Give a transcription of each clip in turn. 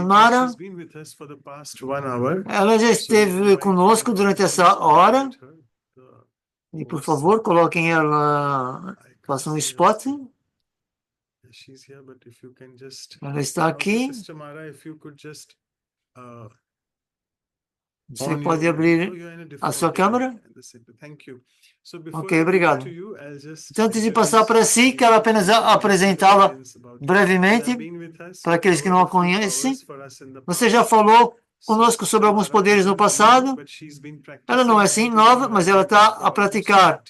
Mara, ela já esteve conosco durante essa hora. E, por favor, coloquem ela, façam um spot. Ela está aqui. Você pode abrir a sua câmera? Ok, obrigado. Então, antes de passar para si, quero apenas apresentá-la brevemente, para aqueles que não a conhecem. Você já falou conosco sobre alguns poderes no passado. Ela não é assim nova, mas ela está a praticar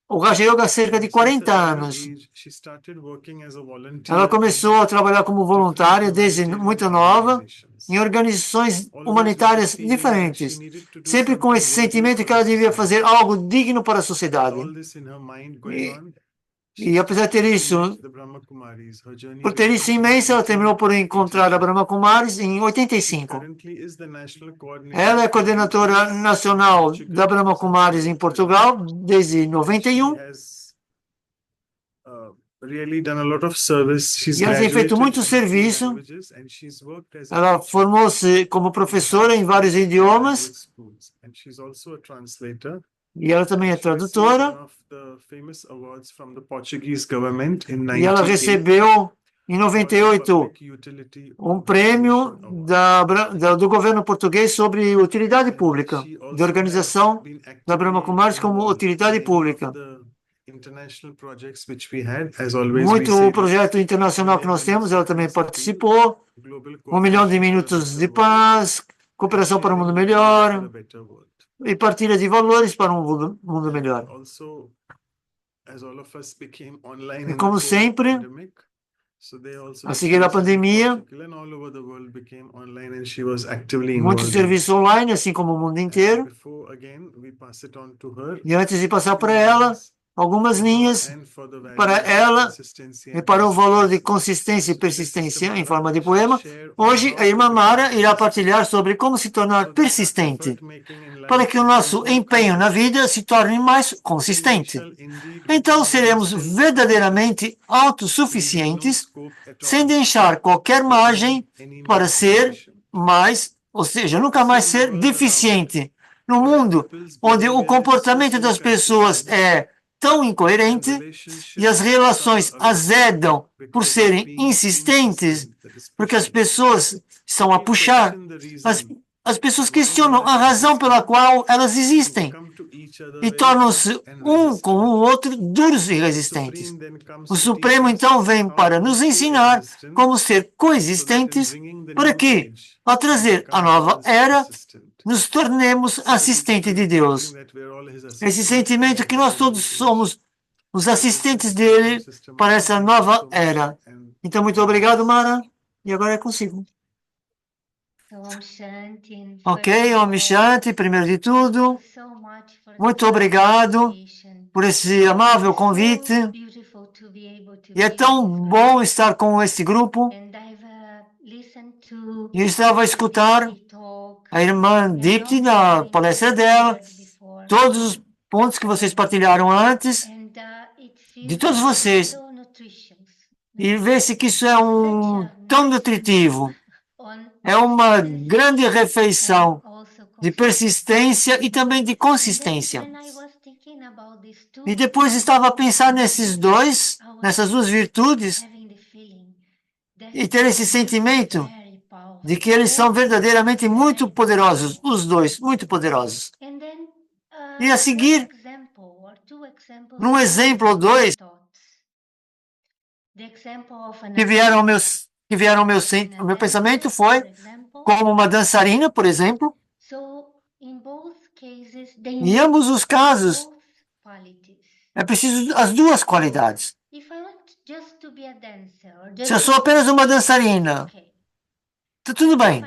o Raja Yoga há cerca de 40 anos. Ela começou a trabalhar como voluntária desde muito nova, em organizações humanitárias diferentes, sempre com esse sentimento que ela devia fazer algo digno para a sociedade. E apesar de ter isso, por ter isso em mente, ela terminou por encontrar a Brahma Kumaris em 85. Ela é coordenadora nacional da Brahma Kumaris em Portugal desde 91. E ela tem feito muito serviço. Ela formou-se como professora em vários idiomas. E ela também é tradutora. E ela recebeu, em 98, um prêmio do governo português sobre utilidade pública, de organização da Brahma Kumaris como utilidade pública. Muito projeto internacional que nós temos, ela também participou. 1 milhão de minutos de paz, cooperação para um mundo melhor e partilha de valores para um mundo melhor. E como sempre, a seguir a pandemia, muito serviço online, assim como o mundo inteiro. E antes de passar para ela, algumas linhas para ela e para o valor de consistência e persistência em forma de poema. Hoje, a irmã Mara irá partilhar sobre como se tornar persistente, para que o nosso empenho na vida se torne mais consistente. Então, seremos verdadeiramente autossuficientes, sem deixar qualquer margem para ser mais, ou seja, nunca mais ser deficiente. No mundo onde o comportamento das pessoas é tão incoerente e as relações azedam por serem insistentes, porque as pessoas estão a puxar, as pessoas questionam a razão pela qual elas existem e tornam-se um com o outro duros e resistentes. O Supremo então vem para nos ensinar como ser coexistentes para que, ao trazer a nova era, nos tornemos assistentes de Deus. Esse sentimento que nós todos somos os assistentes dele para essa nova era. Então, muito obrigado, Mara. E agora é consigo. Ok, Om Shanti, primeiro de tudo. Muito obrigado por esse amável convite. E é tão bom estar com este grupo. E eu estava a escutar a irmã Dipti na palestra dela, todos os pontos que vocês partilharam antes, de todos vocês, e ver-se que isso é tão nutritivo. É uma grande refeição de persistência e também de consistência. E depois estava a pensar nessas duas virtudes, e ter esse sentimento de que eles são verdadeiramente muito poderosos, os dois, muito poderosos. E a seguir, num exemplo ou dois, que vieram ao meu pensamento foi como uma dançarina, por exemplo. Em ambos os casos, é preciso as duas qualidades. Se eu sou apenas uma dançarina, tá tudo bem.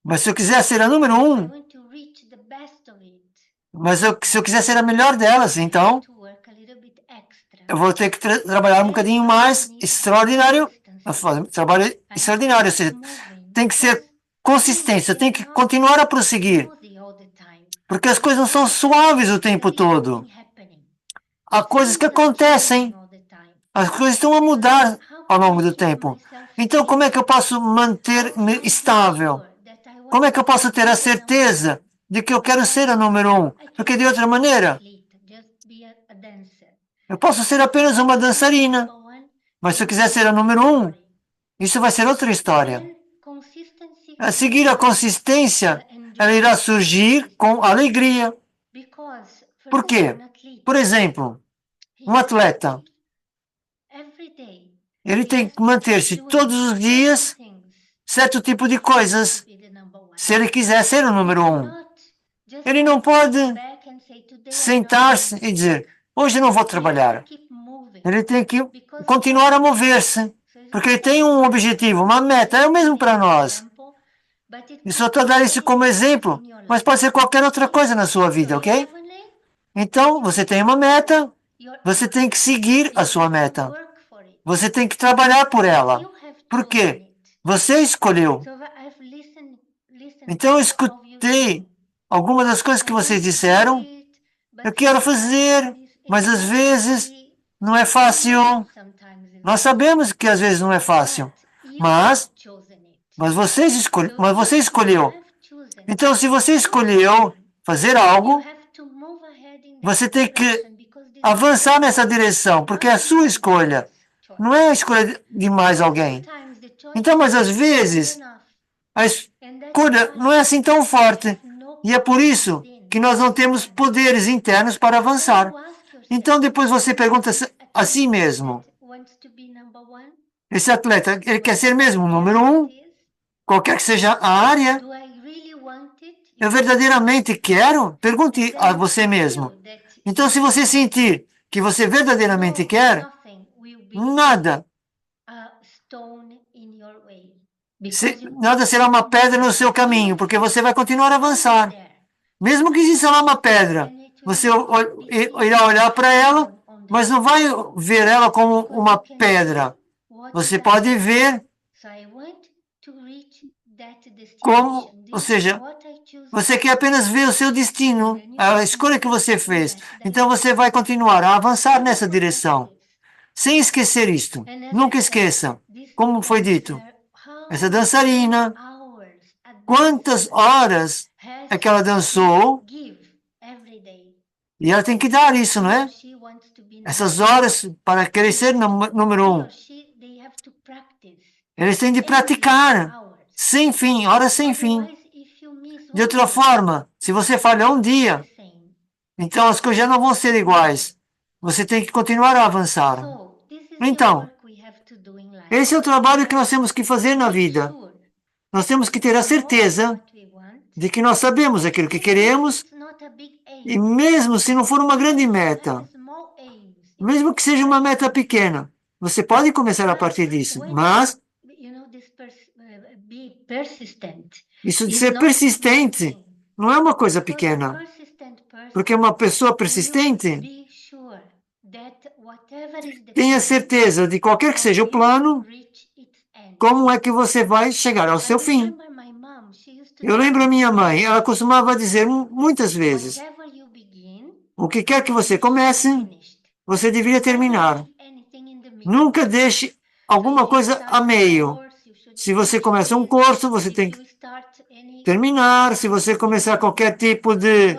Mas se eu quiser ser a número 1, se eu quiser ser a melhor delas, então eu vou ter que trabalhar um bocadinho mais extraordinário, trabalho extraordinário, ou seja, tem que ser consistência, tem que continuar a prosseguir, porque as coisas não são suaves o tempo todo. Há coisas que acontecem, as coisas estão a mudar ao longo do tempo. Então, como é que eu posso manter-me estável? Como é que eu posso ter a certeza de que eu quero ser a número um? Porque de outra maneira, eu posso ser apenas uma dançarina, mas se eu quiser ser a número um, isso vai ser outra história. A seguir, a consistência, ela irá surgir com alegria. Por quê? Por exemplo, um atleta, ele tem que manter-se todos os dias certo tipo de coisas, se ele quiser ser o número um. Ele não pode sentar-se e dizer, hoje não vou trabalhar. Ele tem que continuar a mover-se, porque ele tem um objetivo, uma meta. É o mesmo para nós. Eu só estou dando isso como exemplo, mas pode ser qualquer outra coisa na sua vida, ok? Então, você tem uma meta, você tem que seguir a sua meta. Você tem que trabalhar por ela. Por quê? Você escolheu. Então, eu escutei algumas das coisas que vocês disseram. Eu quero fazer, mas às vezes não é fácil. Nós sabemos que às vezes não é fácil, mas você escolheu. Então, se você escolheu fazer algo, você tem que avançar nessa direção, porque é a sua escolha, não é a escolha de mais alguém. Então, mas às vezes, a escolha não é assim tão forte, e é por isso que nós não temos poderes internos para avançar. Então, depois você pergunta a si mesmo, esse atleta, ele quer ser mesmo o número um, qualquer que seja a área? Eu verdadeiramente quero? Pergunte a você mesmo. Então, se você sentir que você verdadeiramente quer, nada, nada será uma pedra no seu caminho, porque você vai continuar a avançar. Mesmo que exista lá uma pedra, você irá olhar para ela, mas não vai ver ela como uma pedra. Você pode ver como, ou seja, você quer apenas ver o seu destino, a escolha que você fez. Então você vai continuar a avançar nessa direção, sem esquecer isto. Nunca esqueça, como foi dito, essa dançarina, quantas horas é que ela dançou, e ela tem que dar isso, não é? Essas horas para querer ser número um. Eles têm de praticar, sem fim, horas sem fim. De outra forma, se você falhar um dia, então as coisas já não vão ser iguais. Você tem que continuar a avançar. Então, esse é o trabalho que nós temos que fazer na vida. Nós temos que ter a certeza de que nós sabemos aquilo que queremos, e mesmo se não for uma grande meta, mesmo que seja uma meta pequena, você pode começar a partir disso, mas isso de ser persistente não é uma coisa pequena, porque uma pessoa persistente tenha certeza de qualquer que seja o plano, como é que você vai chegar ao seu fim. Eu lembro a minha mãe, ela costumava dizer muitas vezes, o que quer que você comece, você deveria terminar. Nunca deixe alguma coisa a meio. Se você começa um curso, você tem que terminar. Se você começar qualquer tipo de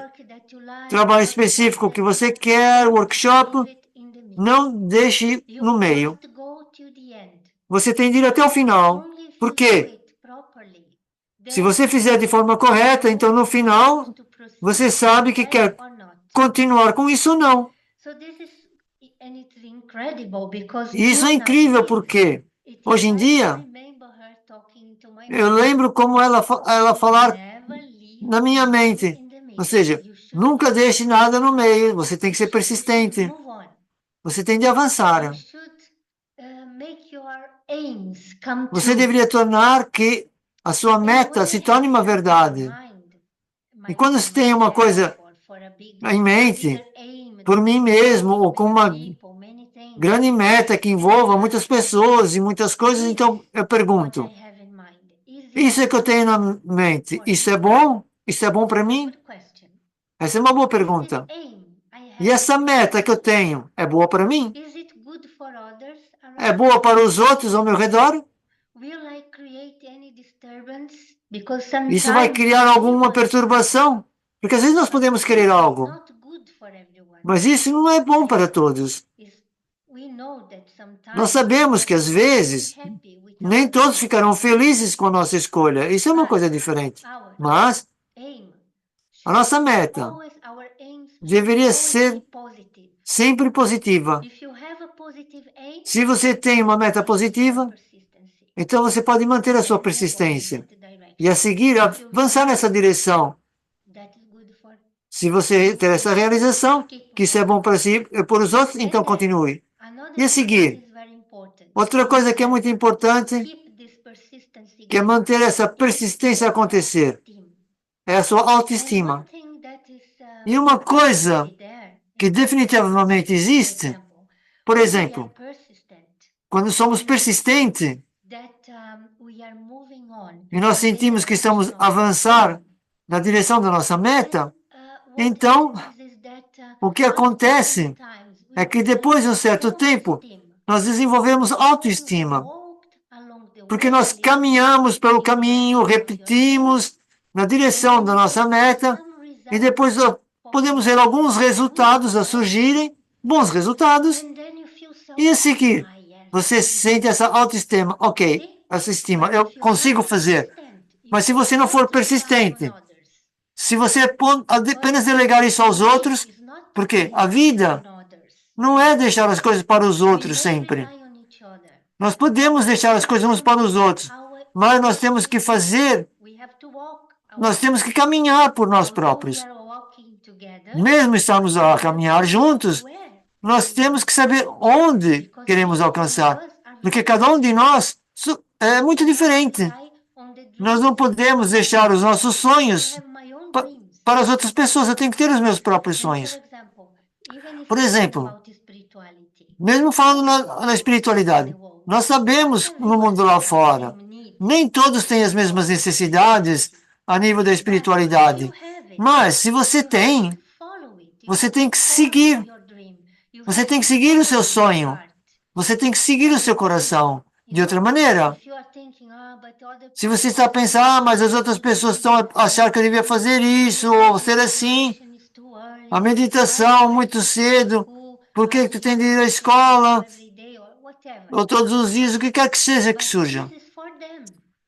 trabalho específico que você quer, workshop, não deixe no meio. Você tem de ir até o final. Por quê? Se você fizer de forma correta, então no final, você sabe que quer continuar com isso ou não. E isso é incrível porque, hoje em dia, eu lembro como ela falar na minha mente. Ou seja, nunca deixe nada no meio, você tem que ser persistente. Você tem de avançar. Você deveria tornar que a sua meta se torne uma verdade. E quando você tem uma coisa em mente, por mim mesmo, ou com uma grande meta que envolva muitas pessoas e muitas coisas, então eu pergunto, isso é que eu tenho na mente, isso é bom? Isso é bom para mim? Essa é uma boa pergunta. E essa meta que eu tenho é boa para mim? É boa para os outros ao meu redor? Isso vai criar alguma perturbação? Porque às vezes nós podemos querer algo, mas isso não é bom para todos. Nós sabemos que às vezes nem todos ficarão felizes com a nossa escolha. Isso é uma coisa diferente. Mas a nossa meta deveria ser sempre positiva. Se você tem uma meta positiva, então você pode manter a sua persistência e a seguir, avançar nessa direção. Se você ter essa realização, que isso é bom para si e para os outros, então continue. E a seguir, outra coisa que é muito importante, que é manter essa persistência acontecer, é a sua autoestima. E uma coisa que definitivamente existe, por exemplo, quando somos persistentes e nós sentimos que estamos a avançar na direção da nossa meta, então o que acontece é que depois de um certo tempo nós desenvolvemos autoestima, porque nós caminhamos pelo caminho, repetimos na direção da nossa meta e depois podemos ver alguns resultados a surgirem, bons resultados, e a seguir você sente essa autoestima, ok, essa estima, eu consigo fazer. Mas se você não for persistente, se você apenas delegar isso aos outros, porque a vida não é deixar as coisas para os outros sempre. Nós podemos deixar as coisas uns para os outros, mas nós temos que fazer, nós temos que caminhar por nós próprios. Mesmo estamos a caminhar juntos, nós temos que saber onde queremos alcançar, porque cada um de nós é muito diferente. Nós não podemos deixar os nossos sonhos para as outras pessoas. Eu tenho que ter os meus próprios sonhos. Por exemplo, mesmo falando na espiritualidade, nós sabemos no mundo lá fora, nem todos têm as mesmas necessidades a nível da espiritualidade. Mas se você tem, você tem que seguir. Você tem que seguir o seu sonho. Você tem que seguir o seu coração. De outra maneira, se você está a pensar, mas as outras pessoas estão a achar que eu devia fazer isso, ou ser assim, a meditação muito cedo, por que tu tem de ir à escola, ou todos os dias, o que quer que seja que surja.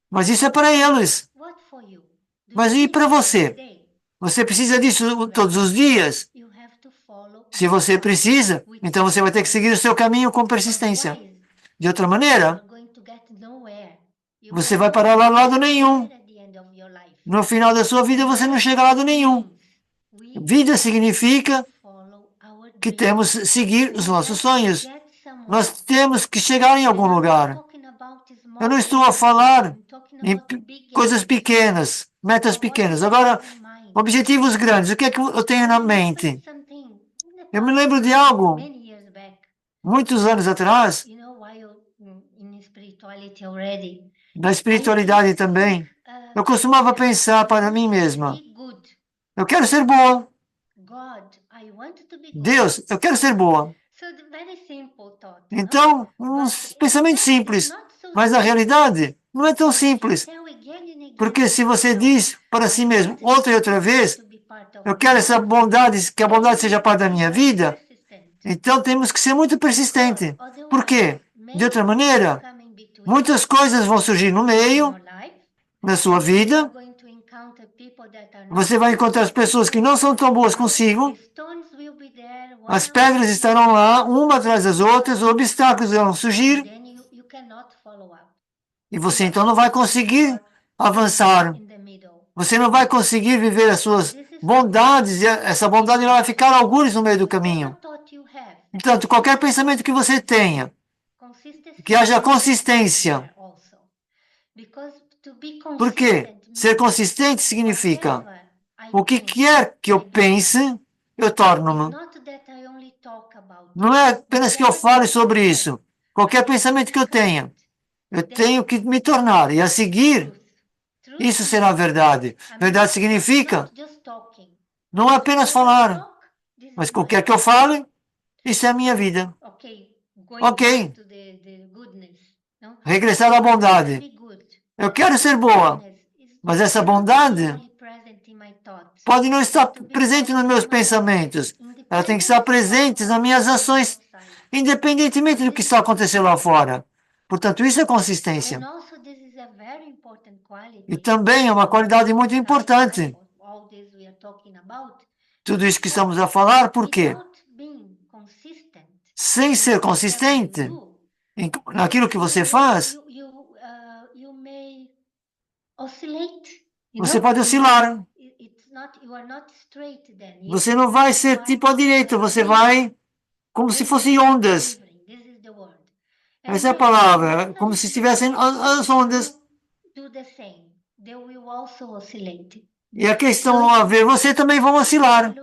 Mas isso é para eles. Mas e para você? Você precisa disso todos os dias? Se você precisa, então você vai ter que seguir o seu caminho com persistência. De outra maneira, você vai parar lá a lado nenhum. No final da sua vida, você não chega a lado nenhum. Vida significa que temos que seguir os nossos sonhos. Nós temos que chegar em algum lugar. Eu não estou a falar em coisas pequenas, metas pequenas. Agora, objetivos grandes. O que é que eu tenho na mente? Eu me lembro de algo, muitos anos atrás, na espiritualidade também, eu costumava pensar para mim mesma, eu quero ser boa. Deus, eu quero ser boa. Então, um pensamento simples, mas na realidade não é tão simples. Porque se você diz para si mesmo outra e outra vez, eu quero essa bondade, que a bondade seja parte da minha vida, então temos que ser muito persistentes. Por quê? De outra maneira, muitas coisas vão surgir no meio, na sua vida. Você vai encontrar as pessoas que não são tão boas consigo. As pedras estarão lá, uma atrás das outras, os obstáculos vão surgir. E você então não vai conseguir avançar. Você não vai conseguir viver as suas bondades, e essa bondade vai ficar algures no meio do caminho. Portanto, qualquer pensamento que você tenha, que haja consistência. Porque ser consistente significa o que quer que eu pense, eu torno-me. Não é apenas que eu fale sobre isso. Qualquer pensamento que eu tenha, eu tenho que me tornar. E a seguir, isso será verdade. Verdade significa não é apenas falar, mas qualquer que eu fale, isso é a minha vida. Ok. Regressar à bondade. Eu quero ser boa, mas essa bondade pode não estar presente nos meus pensamentos. Ela tem que estar presente nas minhas ações, independentemente do que está acontecendo lá fora. Portanto, isso é consistência. E também é uma qualidade muito importante. Tudo isso que estamos a falar, por quê? Sem ser consistente naquilo que você faz, você pode oscilar. Você não vai ser tipo à direita, você vai como se fossem ondas. Essa é a palavra, como se estivessem as ondas. E a questão a ver, você também vão oscilar.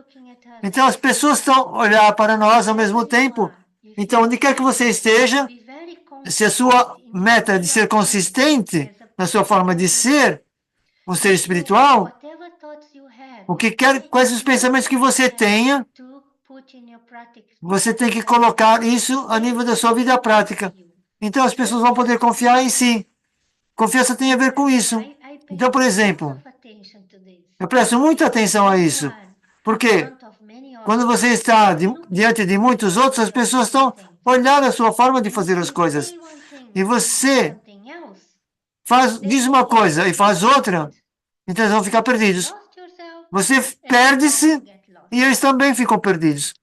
Então as pessoas estão olhar para nós ao mesmo tempo. Então, onde quer que você esteja, se a sua meta é de ser consistente na sua forma de ser, um ser espiritual, o que quer, quais os pensamentos que você tenha, você tem que colocar isso a nível da sua vida prática. Então as pessoas vão poder confiar em si. Confiança tem a ver com isso. Então, por exemplo, eu presto muita atenção a isso. Porque quando você está diante de muitos outros, as pessoas estão olhando a sua forma de fazer as coisas. E você diz uma coisa e faz outra, então eles vão ficar perdidos. Você perde-se e eles também ficam perdidos.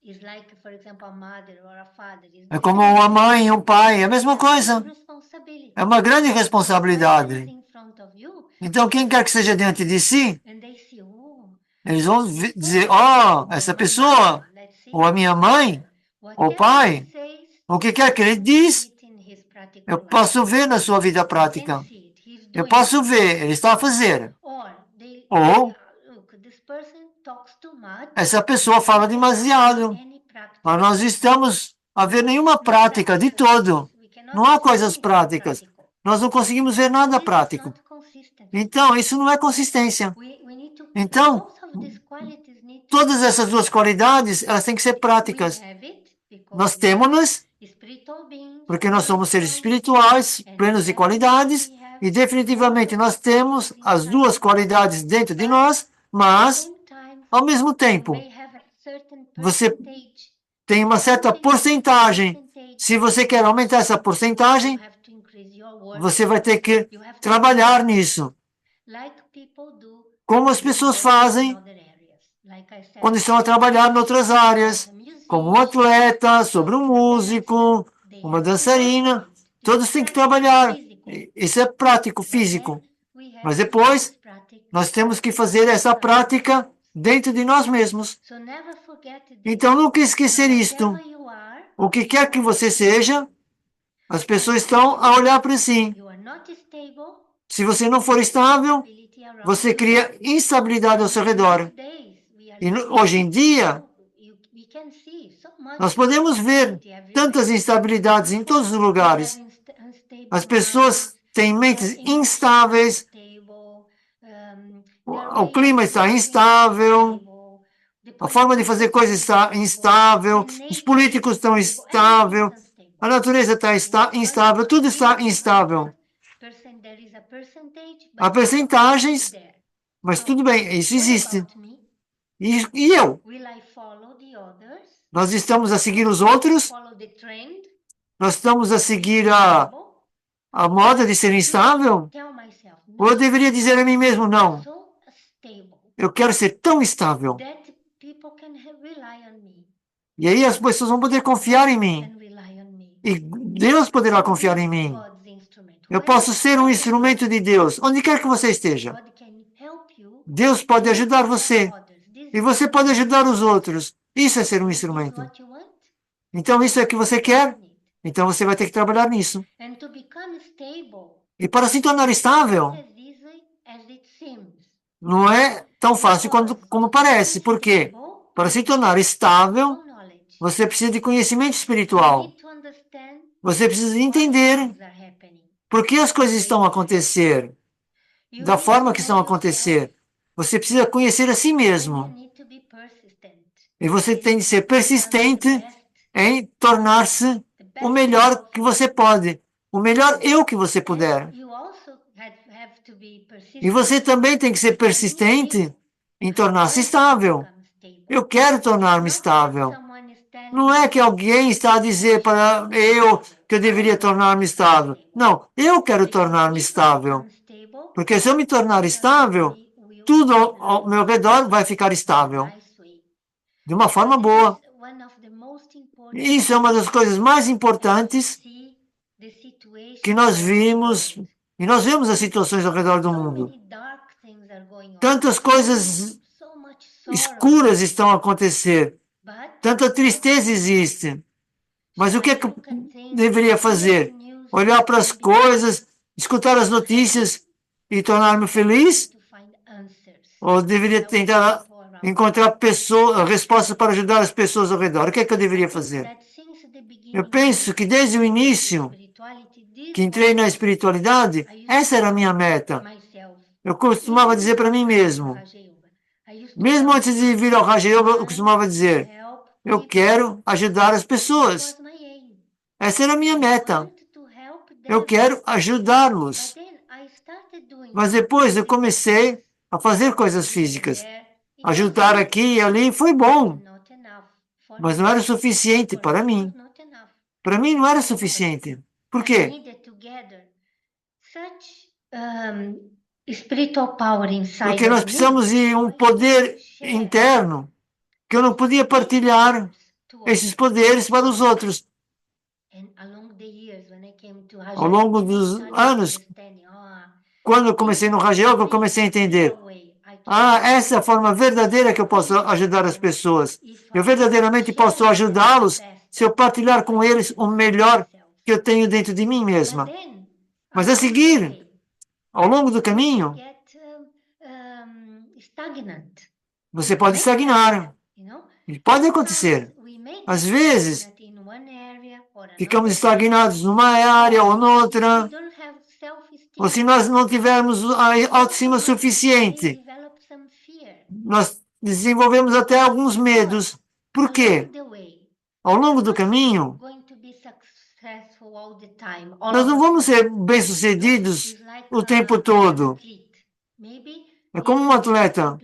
É como uma mãe e um pai, é a mesma coisa. É uma grande responsabilidade. Então, quem quer que seja diante de si, eles vão dizer, oh, essa pessoa, ou a minha mãe, ou o pai, o que quer que ele diz, eu posso ver na sua vida prática. Eu posso ver, ele está a fazer. Ou essa pessoa fala demasiado, mas nós estamos a ver nenhuma prática de todo. Não há coisas práticas. Nós não conseguimos ver nada prático. Então, isso não é consistência. Então, todas essas duas qualidades, elas têm que ser práticas. Nós temos-nas, porque nós somos seres espirituais, plenos de qualidades, e definitivamente nós temos as duas qualidades dentro de nós, mas, ao mesmo tempo, você tem uma certa porcentagem. Se você quer aumentar essa porcentagem, você vai ter que trabalhar nisso. Como as pessoas fazem quando estão a trabalhar em outras áreas, como um atleta, sobre um músico, uma dançarina. Todos têm que trabalhar. Isso é prático, físico. Mas depois, nós temos que fazer essa prática dentro de nós mesmos. Então, nunca esquecer isto. O que quer que você seja, as pessoas estão a olhar para si. Se você não for estável, você cria instabilidade ao seu redor. E hoje em dia, nós podemos ver tantas instabilidades em todos os lugares. As pessoas têm mentes instáveis, o clima está instável, a forma de fazer coisas está instável, os políticos estão instáveis, a natureza está instável, tudo está instável. Há percentagens, mas tudo bem, isso existe. E eu? Nós estamos a seguir os outros? Nós estamos a seguir a moda de ser instável? Ou eu deveria dizer a mim mesmo, não, eu quero ser tão estável. E aí as pessoas vão poder confiar em mim. E Deus poderá confiar em mim. Eu posso ser um instrumento de Deus, onde quer que você esteja. Deus pode ajudar você. E você pode ajudar os outros. Isso é ser um instrumento. Então, isso é o que você quer? Então, você vai ter que trabalhar nisso. E para se tornar estável, não é tão fácil como parece. Por quê? Para se tornar estável, você precisa de conhecimento espiritual. Você precisa entender por que as coisas estão a acontecer, da forma que estão a acontecer. Você precisa conhecer a si mesmo. E você tem de ser persistente em tornar-se o melhor que você pode, o melhor eu que você puder. E você também tem que ser persistente em tornar-se estável. Eu quero tornar-me estável. Não é que alguém está a dizer para eu que eu deveria tornar-me estável. Não, eu quero tornar-me estável. Porque se eu me tornar estável, tudo ao meu redor vai ficar estável. De uma forma boa. Isso é uma das coisas mais importantes que nós vimos, e nós vemos as situações ao redor do mundo. Tantas coisas escuras estão a acontecer, tanta tristeza existe. Mas o que é que eu deveria fazer? Olhar para as coisas, escutar as notícias e tornar-me feliz? Ou deveria tentar encontrar respostas para ajudar as pessoas ao redor? O que é que eu deveria fazer? Eu penso que desde o início que entrei na espiritualidade, essa era a minha meta. Eu costumava dizer para mim mesmo, mesmo antes de vir ao Raja Yoga, eu costumava dizer, eu quero ajudar as pessoas. Essa era a minha meta. Eu quero ajudá-los. Mas depois eu comecei a fazer coisas físicas. Ajudar aqui e ali foi bom, mas não era suficiente para mim. Para mim não era suficiente. Por quê? Porque nós precisamos de um poder interno que eu não podia partilhar esses poderes para os outros. Ao longo dos anos, quando eu comecei no Raja Yoga, eu comecei a entender. Essa é a forma verdadeira que eu posso ajudar as pessoas. Eu verdadeiramente posso ajudá-los se eu partilhar com eles o melhor que eu tenho dentro de mim mesma. Mas a seguir, ao longo do caminho, você pode estagnar. E pode acontecer. Às vezes, ficamos estagnados numa área ou noutra, ou se nós não tivermos a autoestima suficiente, nós desenvolvemos até alguns medos. Por quê? Ao longo do caminho, nós não vamos ser bem-sucedidos o tempo todo. É como um atleta.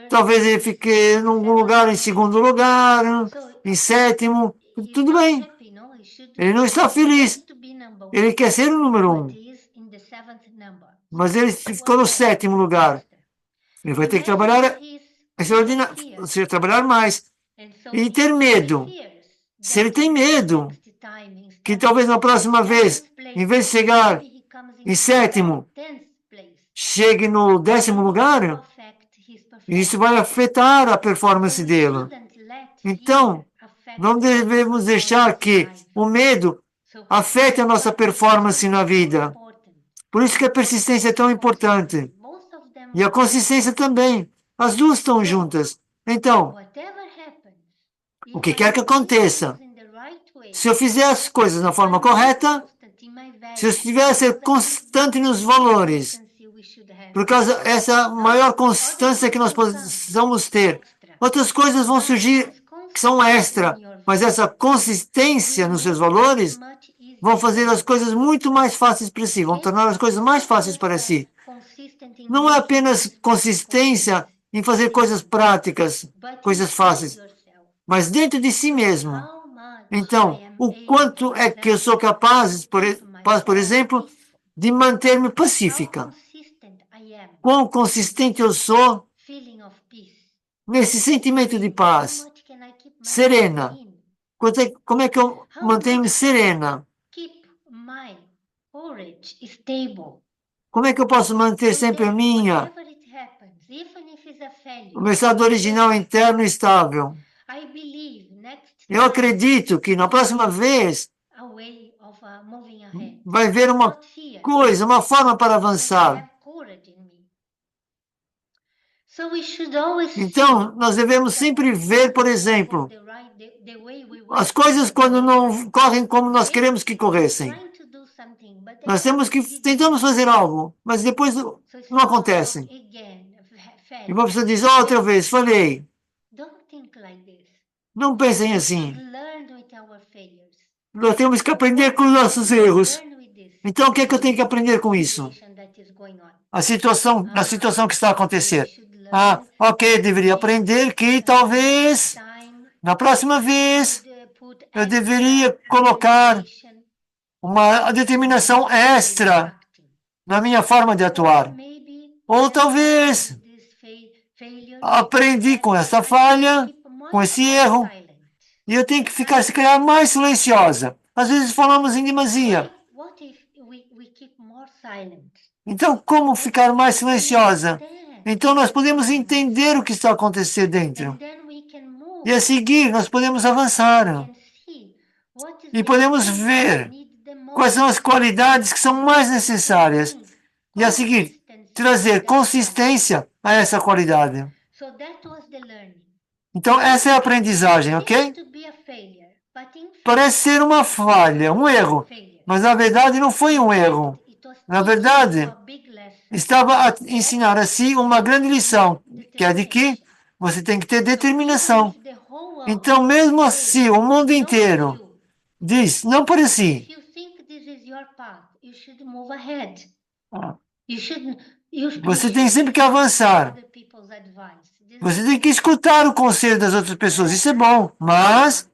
Talvez ele fique em algum lugar, em segundo lugar, em sétimo. Tudo bem. Ele não está feliz. Ele quer ser o número 1. Mas ele ficou no sétimo lugar. Ele vai ter que trabalhar extraordinário, ou seja, trabalhar mais. E ter medo. Se ele tem medo, que talvez na próxima vez, em vez de chegar em sétimo, chegue no 10º lugar, isso vai afetar a performance dele. Então, não devemos deixar que o medo afete a nossa performance na vida. Por isso que a persistência é tão importante. E a consistência também. As duas estão juntas. Então, o que quer que aconteça, se eu fizer as coisas na forma correta, se eu estiver a ser constante nos valores, por causa dessa maior constância que nós possamos ter, outras coisas vão surgir que são extra, mas essa consistência nos seus valores vão fazer as coisas muito mais fáceis para si, vão tornar as coisas mais fáceis para si. Não é apenas consistência em fazer coisas práticas, coisas fáceis, mas dentro de si mesmo. Então, o quanto é que eu sou capaz, por exemplo, de manter-me pacífica? Quão consistente eu sou nesse sentimento de paz, serena. Como é que eu mantenho-me serena? Como é que eu posso manter sempre o meu estado original interno estável? Eu acredito que na próxima vez vai haver uma coisa, uma forma para avançar. Então, nós devemos sempre ver, por exemplo, as coisas quando não correm como nós queremos que corressem. Nós tentamos fazer algo, mas depois não acontece. E uma pessoa diz, outra vez, falhei. Não pensem assim. Nós temos que aprender com os nossos erros. Então, o que é que eu tenho que aprender com isso? a situação que está a acontecer. Ok, deveria aprender que talvez, na próxima vez, eu deveria colocar uma determinação extra na minha forma de atuar. Ou talvez aprendi com essa falha, com esse erro, e eu tenho que ficar, se calhar, mais silenciosa. Às vezes falamos em demasia. Então, como ficar mais silenciosa? Então, nós podemos entender o que está acontecendo dentro. E a seguir, nós podemos avançar. E podemos ver quais são as qualidades que são mais necessárias. E a seguir, trazer consistência a essa qualidade. Então, essa é a aprendizagem, ok? Parece ser uma falha, um erro. Mas, na verdade, não foi um erro. Na verdade, estava a ensinar a si uma grande lição, que é de que você tem que ter determinação. Então, mesmo assim, o mundo inteiro diz, não por si. Você tem sempre que avançar. Você tem que escutar o conselho das outras pessoas. Isso é bom. Mas,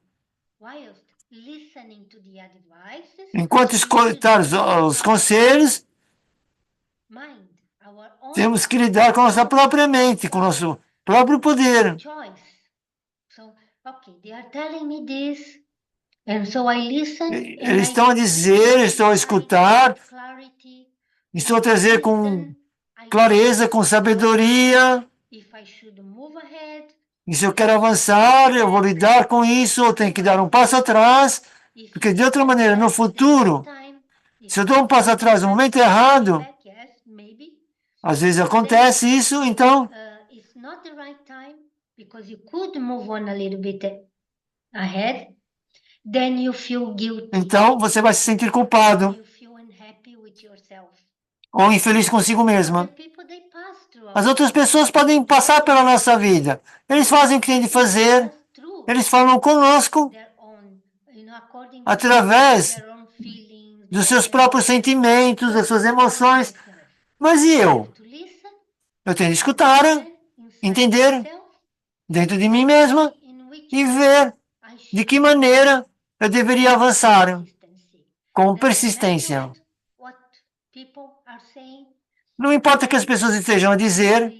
enquanto escutar os conselhos, temos que lidar com a nossa própria mente, com o nosso próprio poder. Eles estão a dizer, estou a escutar, estou a trazer com clareza, com sabedoria. E se eu quero avançar, eu vou lidar com isso, ou tenho que dar um passo atrás, porque de outra maneira, no futuro, se eu dou um passo atrás no momento errado, às vezes acontece isso, então então você vai se sentir culpado ou infeliz consigo mesma. As outras pessoas podem passar pela nossa vida. Eles fazem o que têm de fazer, eles falam conosco através dos seus próprios sentimentos, das suas emoções. Mas e eu? Eu tenho de escutar, entender dentro de mim mesma e ver de que maneira eu deveria avançar com persistência. Não importa o que as pessoas estejam a dizer,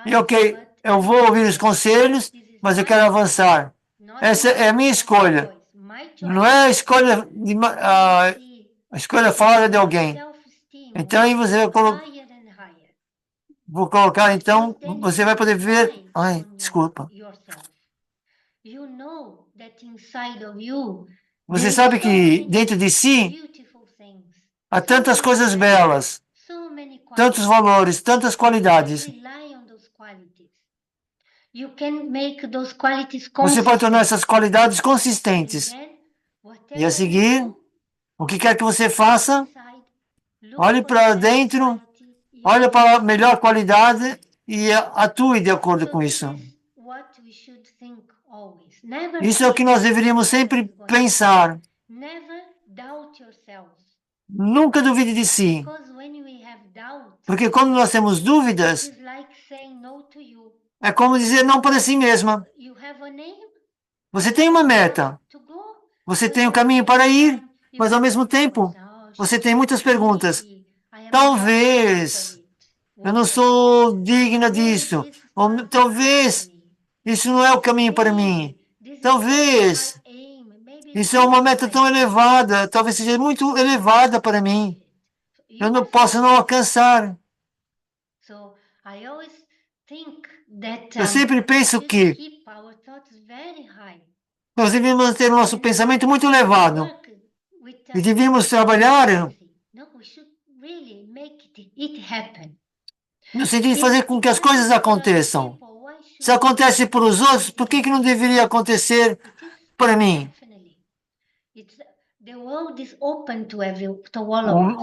e ok, eu vou ouvir os conselhos, mas eu quero avançar. Essa é a minha escolha. Não é a escolha, a escolha fora de alguém. Então aí você vai vou colocar, então, você vai poder ver. Ai, desculpa. Você sabe que dentro de si há tantas coisas belas, tantos valores, tantas qualidades. Você pode tornar essas qualidades consistentes. E a seguir, o que quer que você faça, olhe para dentro, olhe para a melhor qualidade e atue de acordo com isso. Isso é o que nós deveríamos sempre pensar. Nunca duvide de si. Porque quando nós temos dúvidas, é como dizer não para si mesma. Você tem uma meta, você tem um caminho para ir, mas ao mesmo tempo, você tem muitas perguntas. Talvez eu não sou digna disso, ou talvez isso não é o caminho para mim. Talvez isso é uma meta tão elevada, talvez seja muito elevada para mim. Eu não posso não alcançar. Eu sempre penso que nós devemos manter o nosso pensamento muito elevado e devemos trabalhar no sentido de fazer com que as coisas aconteçam. Se acontece para os outros, por que não deveria acontecer para mim?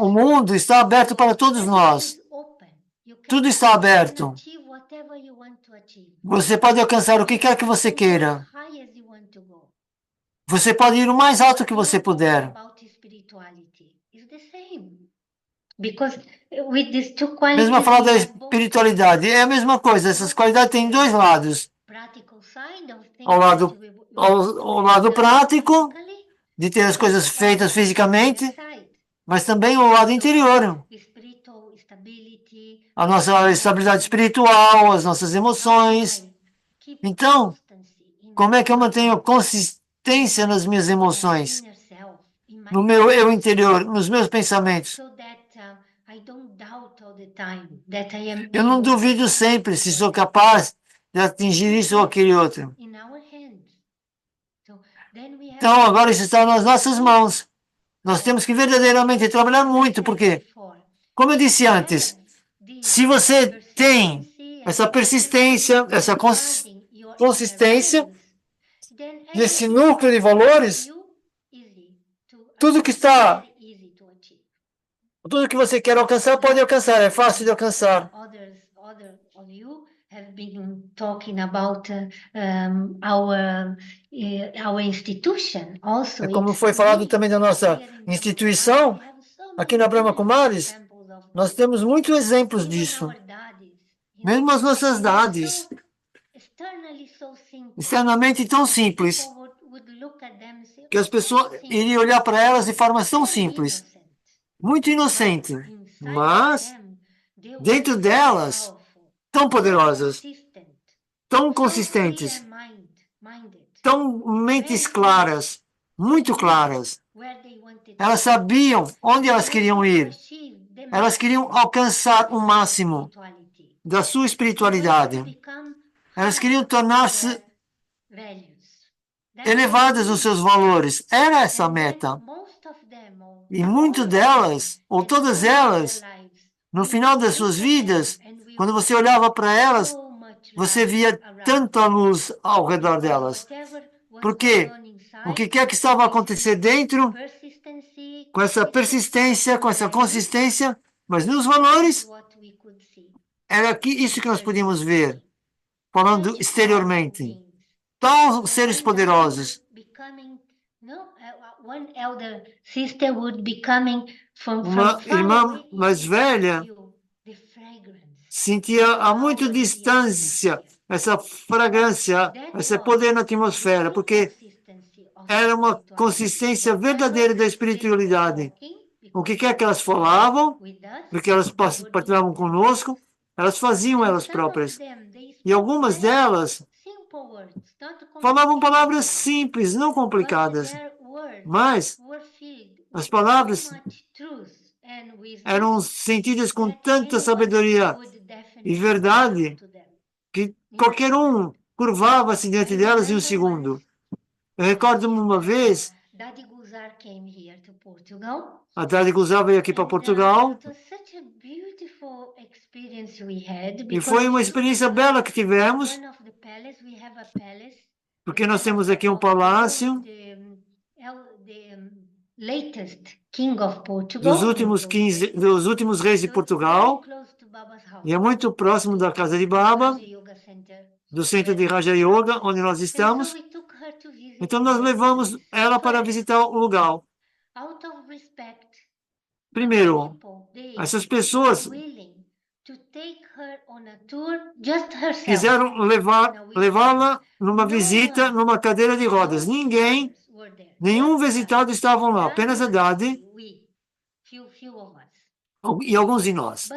O mundo está aberto para todos nós. Tudo está aberto. Você pode alcançar o que quer que você queira. Você pode ir o mais alto que você puder. Mesmo a falar da espiritualidade, é a mesma coisa. Essas qualidades têm dois lados. Ao lado prático, de ter as coisas feitas fisicamente, mas também o lado interior. A nossa estabilidade espiritual, as nossas emoções. Então, como é que eu mantenho consistência nas minhas emoções, no meu eu interior, nos meus pensamentos? Eu não duvido sempre se sou capaz de atingir isso ou aquele outro. Então, agora isso está nas nossas mãos. Nós temos que verdadeiramente trabalhar muito, porque, como eu disse antes, se você tem essa persistência, essa consistência nesse núcleo de valores, tudo que está, tudo que você quer alcançar, pode alcançar, é fácil de alcançar. Have been talking about our institution also. É como foi falado também da nossa instituição, aqui na Brahma Kumaris, nós temos muitos exemplos disso. Mesmo as nossas dades, externamente tão simples, que as pessoas iriam olhar para elas de forma tão simples, muito inocente, mas dentro delas, tão poderosas, tão consistentes, tão mentes claras, muito claras. Elas sabiam onde elas queriam ir. Elas queriam alcançar o máximo da sua espiritualidade. Elas queriam tornar-se elevadas nos seus valores. Era essa a meta. E muitas delas, ou todas elas, no final das suas vidas, quando você olhava para elas, você via tanta luz ao redor delas. Porque o que quer que estava a acontecer dentro, com essa persistência, com essa consistência, mas nos valores, era isso que nós podíamos ver, falando exteriormente. Tão seres poderosos. Uma irmã mais velha sentia a muita distância essa fragrância, esse poder na atmosfera, porque era uma consistência verdadeira da espiritualidade. O que quer que elas falavam, o que elas partilhavam conosco, elas faziam elas próprias. E algumas delas falavam palavras simples, não complicadas, mas as palavras eram sentidas com tanta sabedoria e verdade que qualquer um curvava-se diante delas em um segundo. Eu recordo-me uma vez, a Dadi Guzar veio aqui para Portugal e foi uma experiência bela que tivemos, porque nós temos aqui um palácio dos últimos reis de Portugal, e é muito próximo da casa de Baba, do centro de Raja Yoga, onde nós estamos. Então nós levamos ela para visitar o lugar. Primeiro, essas pessoas quiseram levá-la numa visita numa cadeira de rodas. Nenhum visitado estavam lá, apenas a Dadi e alguns de nós.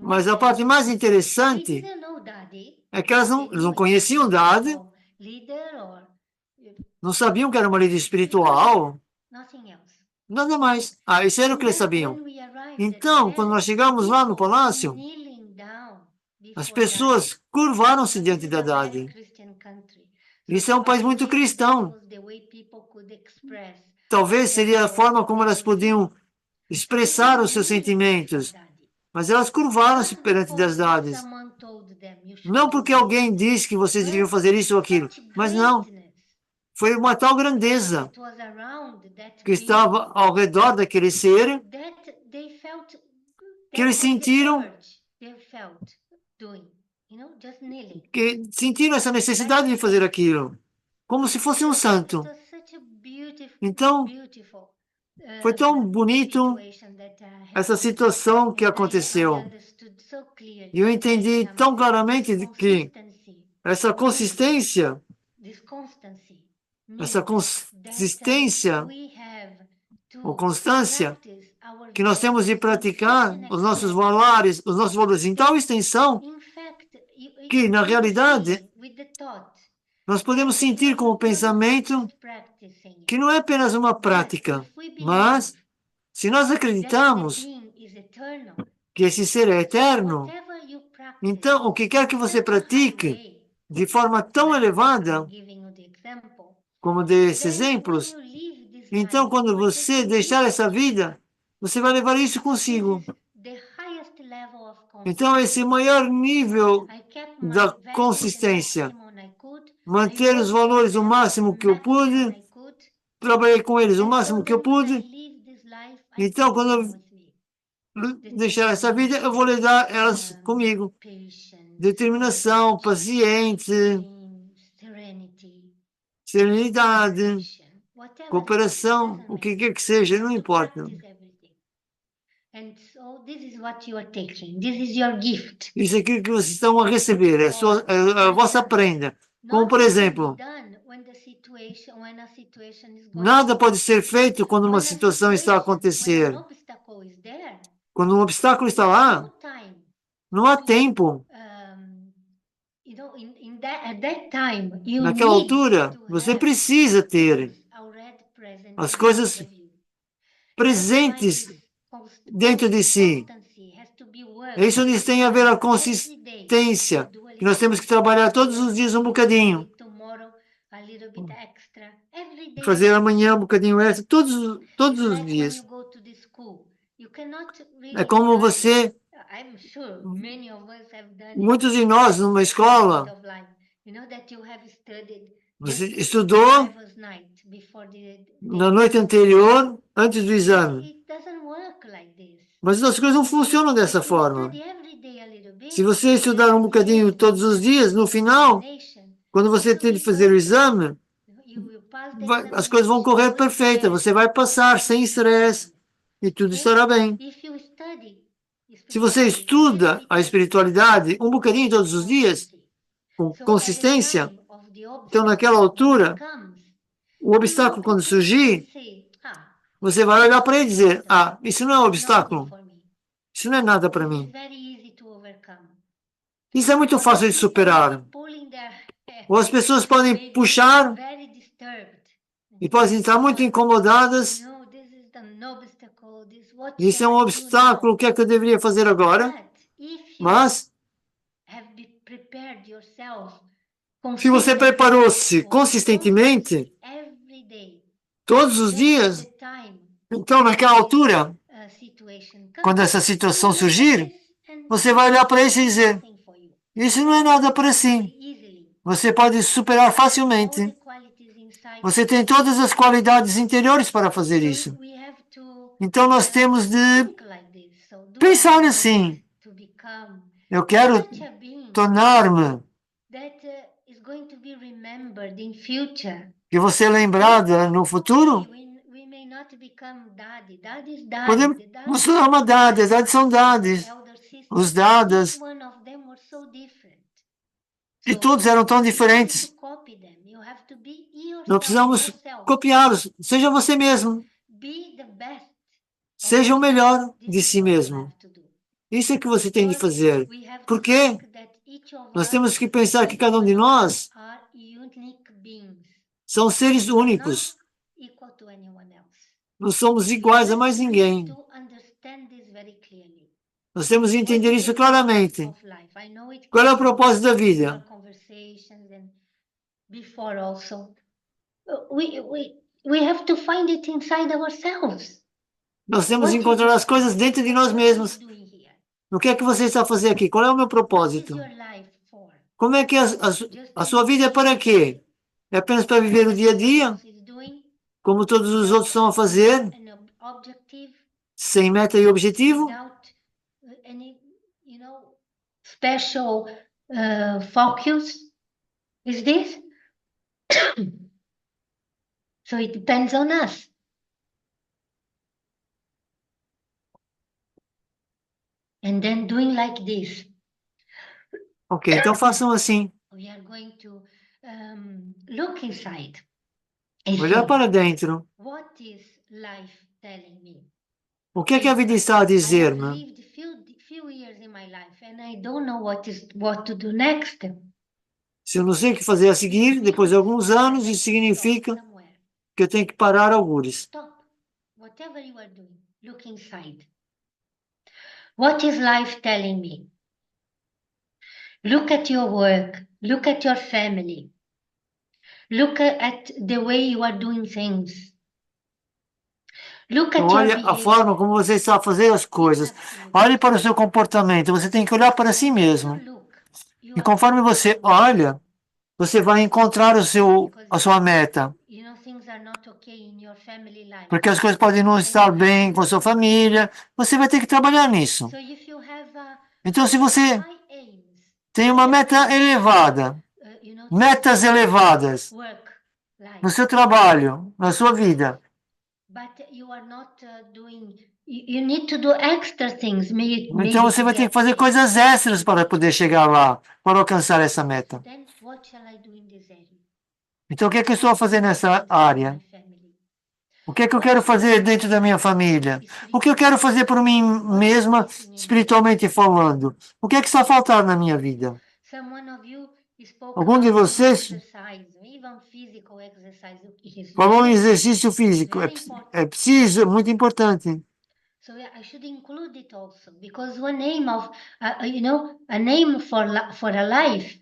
Mas a parte mais interessante é que eles não conheciam Dadi, não sabiam que era uma líder espiritual, nada mais. Isso era o que eles sabiam. Então, quando nós chegamos lá no palácio, as pessoas curvaram-se diante da Dadi. Isso é um país muito cristão. Talvez seria a forma como elas podiam expressar os seus sentimentos, mas elas curvaram-se perante das Dadis. Não porque alguém disse que vocês deviam fazer isso ou aquilo, mas não. Foi uma tal grandeza que estava ao redor daquele ser que eles sentiram essa necessidade de fazer aquilo, como se fosse um santo. Então, Foi tão bonito essa situação que aconteceu. E eu entendi tão claramente que essa consistência ou constância, que nós temos de praticar os nossos valores em tal extensão que, na realidade, nós podemos sentir com o pensamento que não é apenas uma prática, mas se nós acreditamos que esse ser é eterno, então o que quer que você pratique de forma tão elevada, como desses exemplos, então quando você deixar essa vida, você vai levar isso consigo. Então, esse maior nível da consistência, manter os valores o máximo que eu pude, trabalhei com eles o máximo que eu pude. Então, quando eu deixar essa vida, eu vou lidar elas comigo. Determinação, paciência, serenidade, cooperação, o que quer que seja, não importa. Isso é aquilo que vocês estão a receber, é a vossa prenda. Como, por exemplo, nada pode ser feito quando uma situação está a acontecer. Quando um obstáculo está lá, não há tempo. Naquela altura, você precisa ter as coisas presentes dentro de si. Isso tem a ver com a consistência, que nós temos que trabalhar todos os dias um bocadinho. Fazer amanhã um bocadinho extra, todos os dias. É como você, muitos de nós numa escola, você estudou na noite anterior, antes do exame. Mas as coisas não funcionam dessa forma. Se você estudar um bocadinho todos os dias, no final, quando você tem de fazer o exame, as coisas vão correr perfeitas. Você vai passar sem estresse e tudo estará bem. Se você estuda a espiritualidade um bocadinho todos os dias, com consistência, então naquela altura, o obstáculo quando surgir, você vai olhar para ele e dizer, isso não é um obstáculo, isso não é nada para mim. Isso é muito fácil de superar. Ou as pessoas podem puxar e podem estar muito incomodadas. Isso é um obstáculo, o que é que eu deveria fazer agora? Mas, se você preparou-se consistentemente, todos os dias, então naquela altura, quando essa situação surgir, você vai olhar para isso e dizer, isso não é nada para si. Você pode superar facilmente. Você tem todas as qualidades interiores para fazer isso. Então nós temos de pensar assim. Eu quero tornar-me que você é lembrada no futuro. Podemos nos tornar uma dada, as dadas são dadas. Os dadas. E todos eram tão diferentes. Não precisamos copiá-los. Seja você mesmo. Seja o melhor de si mesmo. Isso é que você tem de fazer. Por quê? Nós temos que pensar que cada um de nós são seres únicos. Não somos iguais a mais ninguém. Nós temos de entender isso claramente. Qual é o propósito da vida? Nós temos de encontrar as coisas dentro de nós mesmos. O que é que você está fazendo aqui? Qual é o meu propósito? Como é que a sua vida é para quê? É apenas para viver o dia a dia? Como todos os outros estão a fazer? Sem meta e objetivo? Special focus is this? So it depends on us. and then doing like this. Ok, então façam assim. We are going to look inside and Olhar think, para dentro. what is life telling me? O que é que a vida está a I have dizer-me? lived few years in my life and I don't know what to do next. Se eu não sei o que fazer a seguir, depois de alguns anos, isso significa que eu tenho que parar algures. Stop. Whatever you are doing, look inside. What is life telling me? Look at your work. Look at your family. Look at the way you are doing things. Look Então, at your olha a forma como você está a fazer as coisas. Olhe para o seu comportamento. Você tem que olhar para si mesmo. E conforme você olha, você vai encontrar a sua meta. Porque as coisas podem não estar bem com a sua família. Você vai ter que trabalhar nisso. Então, se você tem uma meta elevada, metas elevadas no seu trabalho, na sua vida, então você vai ter que fazer coisas extras para poder chegar lá, para alcançar essa meta. Então, o que é que eu estou a fazer nessa área? O que é que eu quero fazer dentro da minha família? O que eu quero fazer por mim mesma, espiritualmente falando? O que é que está a faltar na minha vida? Algum de vocês falou em exercício físico. É preciso, é muito importante. So yeah, I should include it also because one aim of an aim for a life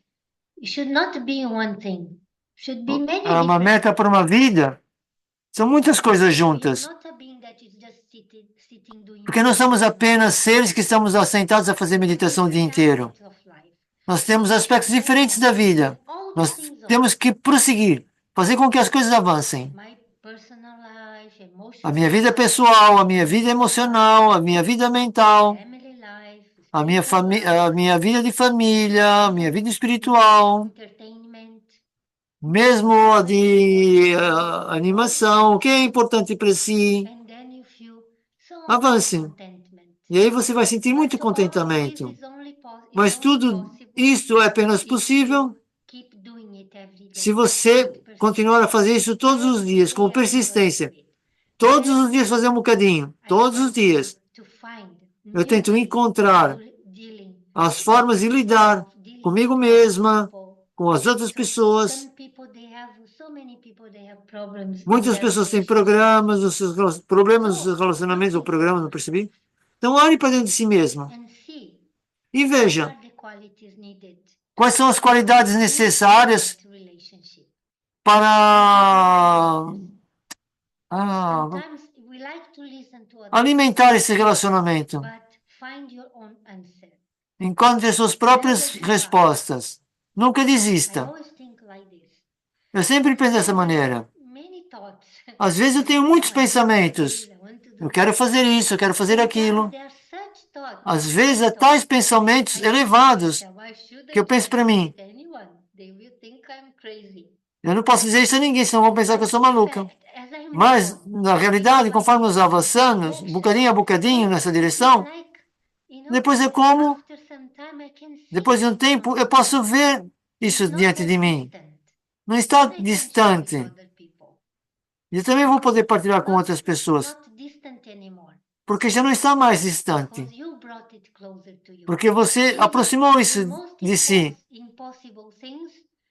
should not be one thing. Should be many É uma meta para uma vida. São muitas coisas juntas. Porque não somos apenas seres que estamos assentados a fazer meditação o dia inteiro. Nós temos aspectos diferentes da vida. Nós temos que prosseguir, fazer com que as coisas avancem. A minha vida pessoal, a minha vida emocional, a minha vida mental, a minha vida de família, a minha vida espiritual, mesmo a de animação, o que é importante para si. Avance. E aí você vai sentir muito contentamento. Mas tudo isto é apenas possível se você continuar a fazer isso todos os dias, com persistência. Todos os dias fazer um bocadinho. Todos os dias. Eu tento encontrar as formas de lidar comigo mesma, com as outras pessoas. Muitas pessoas têm problemas nos seus relacionamentos, ou programas, não percebi? Então, olhe para dentro de si mesma e veja quais são as qualidades necessárias para alimentar esse relacionamento. Encontre as suas próprias respostas. Nunca desista. Eu sempre penso dessa maneira. Às vezes eu tenho muitos pensamentos. Eu quero fazer isso, eu quero fazer aquilo. Às vezes há tais pensamentos elevados que eu penso para mim. Eu não posso dizer isso a ninguém, senão vão pensar que eu sou maluca. Mas, na realidade, conforme nós avançamos, bocadinho a bocadinho nessa direção, depois é como, depois de um tempo, eu posso ver isso diante de mim. Não está distante. E eu também vou poder partilhar com outras pessoas. Porque já não está mais distante. Porque você aproximou isso de si.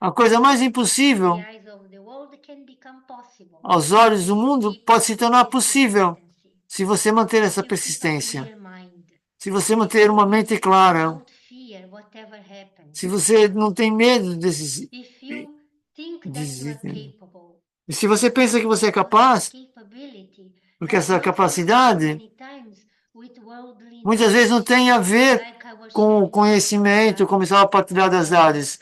A coisa mais impossível aos olhos do mundo pode se tornar possível se você manter essa persistência. Se você manter uma mente clara. Se você não tem medo desses. E se você pensa que você é capaz, porque essa capacidade muitas vezes não tem a ver com o conhecimento, como estava partilhado das áreas.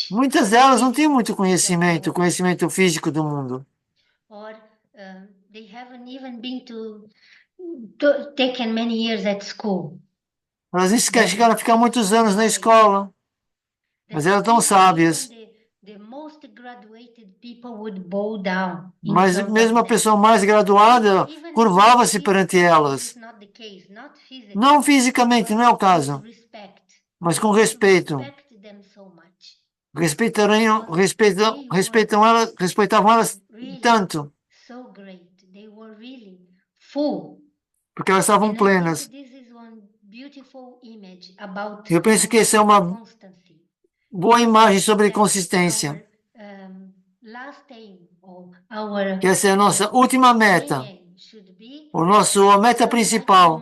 Muitas delas não têm muito conhecimento, conhecimento físico do mundo. Elas nem sequer chegaram a ficar muitos anos na escola, mas elas estão sábias. Mas mesmo a pessoa mais graduada curvava-se perante elas. Não fisicamente, não é o caso, mas com respeito. Respeitavam elas tanto, porque elas estavam plenas. Eu penso que essa é uma boa imagem sobre consistência. Que essa é a nossa última meta, a meta principal,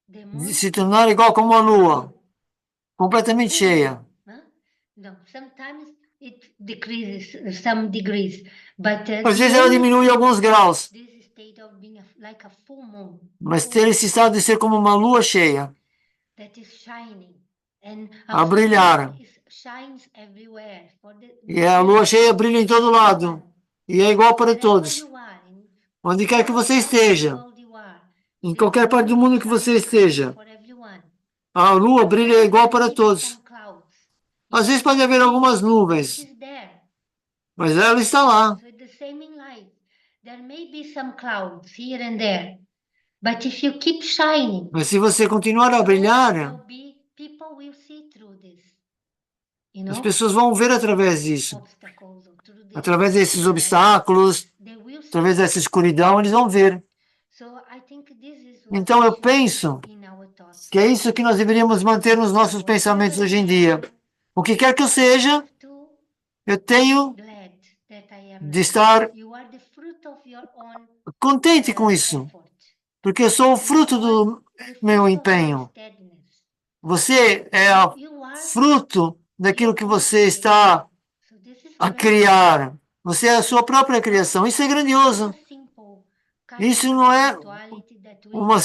de se tornar igual como a Lua, completamente cheia. Às vezes ela diminui alguns graus, mas ter esse estado de ser como uma lua cheia, a brilhar. E a lua cheia brilha em todo lado, e é igual para todos. Onde quer que você esteja, em qualquer parte do mundo que você esteja, a lua brilha igual para todos. Às vezes pode haver algumas nuvens, mas ela está lá. Mas se você continuar a brilhar, as pessoas vão ver através disso. Através desses obstáculos, através dessa escuridão, eles vão ver. Então eu penso que é isso que nós deveríamos manter nos nossos pensamentos hoje em dia. O que quer que eu seja, eu tenho de estar contente com isso, porque eu sou o fruto do meu empenho. Você é fruto daquilo que você está a criar. Você é a sua própria criação. Isso é grandioso. Isso não é uma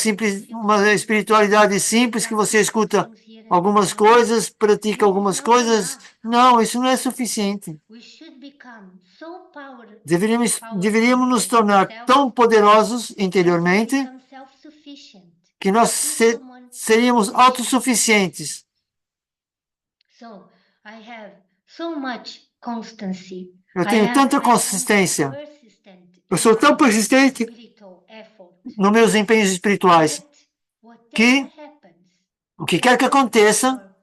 espiritualidade simples que você escuta algumas coisas, pratica algumas coisas. Não, isso não é suficiente. Deveríamos nos tornar tão poderosos interiormente que nós seríamos autossuficientes. Eu tenho tanta consistência. Eu sou tão persistente nos meus empenhos espirituais que o que quer que aconteça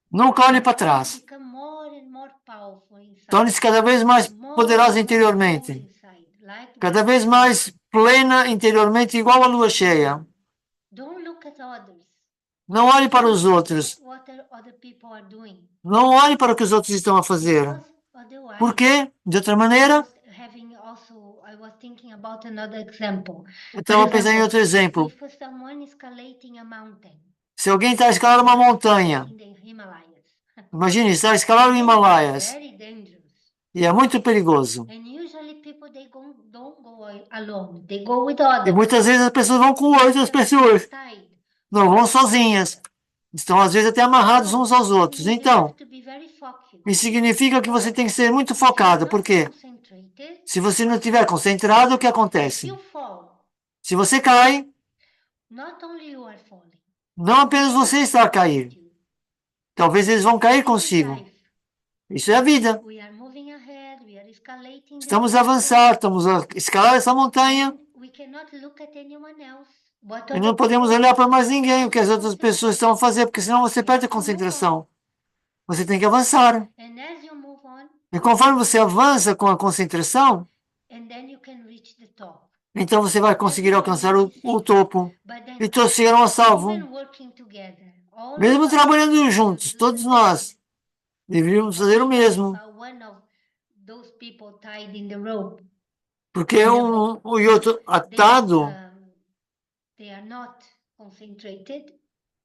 nunca olhe para trás. Torne-se cada vez mais poderosa interiormente, cada vez mais plena interiormente, igual a lua cheia. Não olhe para os outros. Não olhe para o que os outros estão a fazer. Por quê? De outra maneira, eu estava pensando em outro exemplo. Se alguém está a escalar uma montanha, imagine, está a escalar o Himalaias, e é muito perigoso. E muitas vezes as pessoas vão com outras pessoas, não vão sozinhas. Estão às vezes até amarrados uns aos outros. Então, isso significa que você tem que ser muito focado, porque se você não estiver concentrado, o que acontece? Se você cai, não apenas você está a cair, talvez eles vão cair consigo. Isso é a vida. Estamos a avançar, estamos a escalar essa montanha e não podemos olhar para mais ninguém, o que as outras pessoas estão a fazer, porque senão você perde a concentração. Você tem que avançar. E conforme você avança com a concentração, então você vai conseguir alcançar o topo. E todos serão a salvo. Mesmo trabalhando juntos, todos nós deveríamos fazer o mesmo. Porque o outro atado,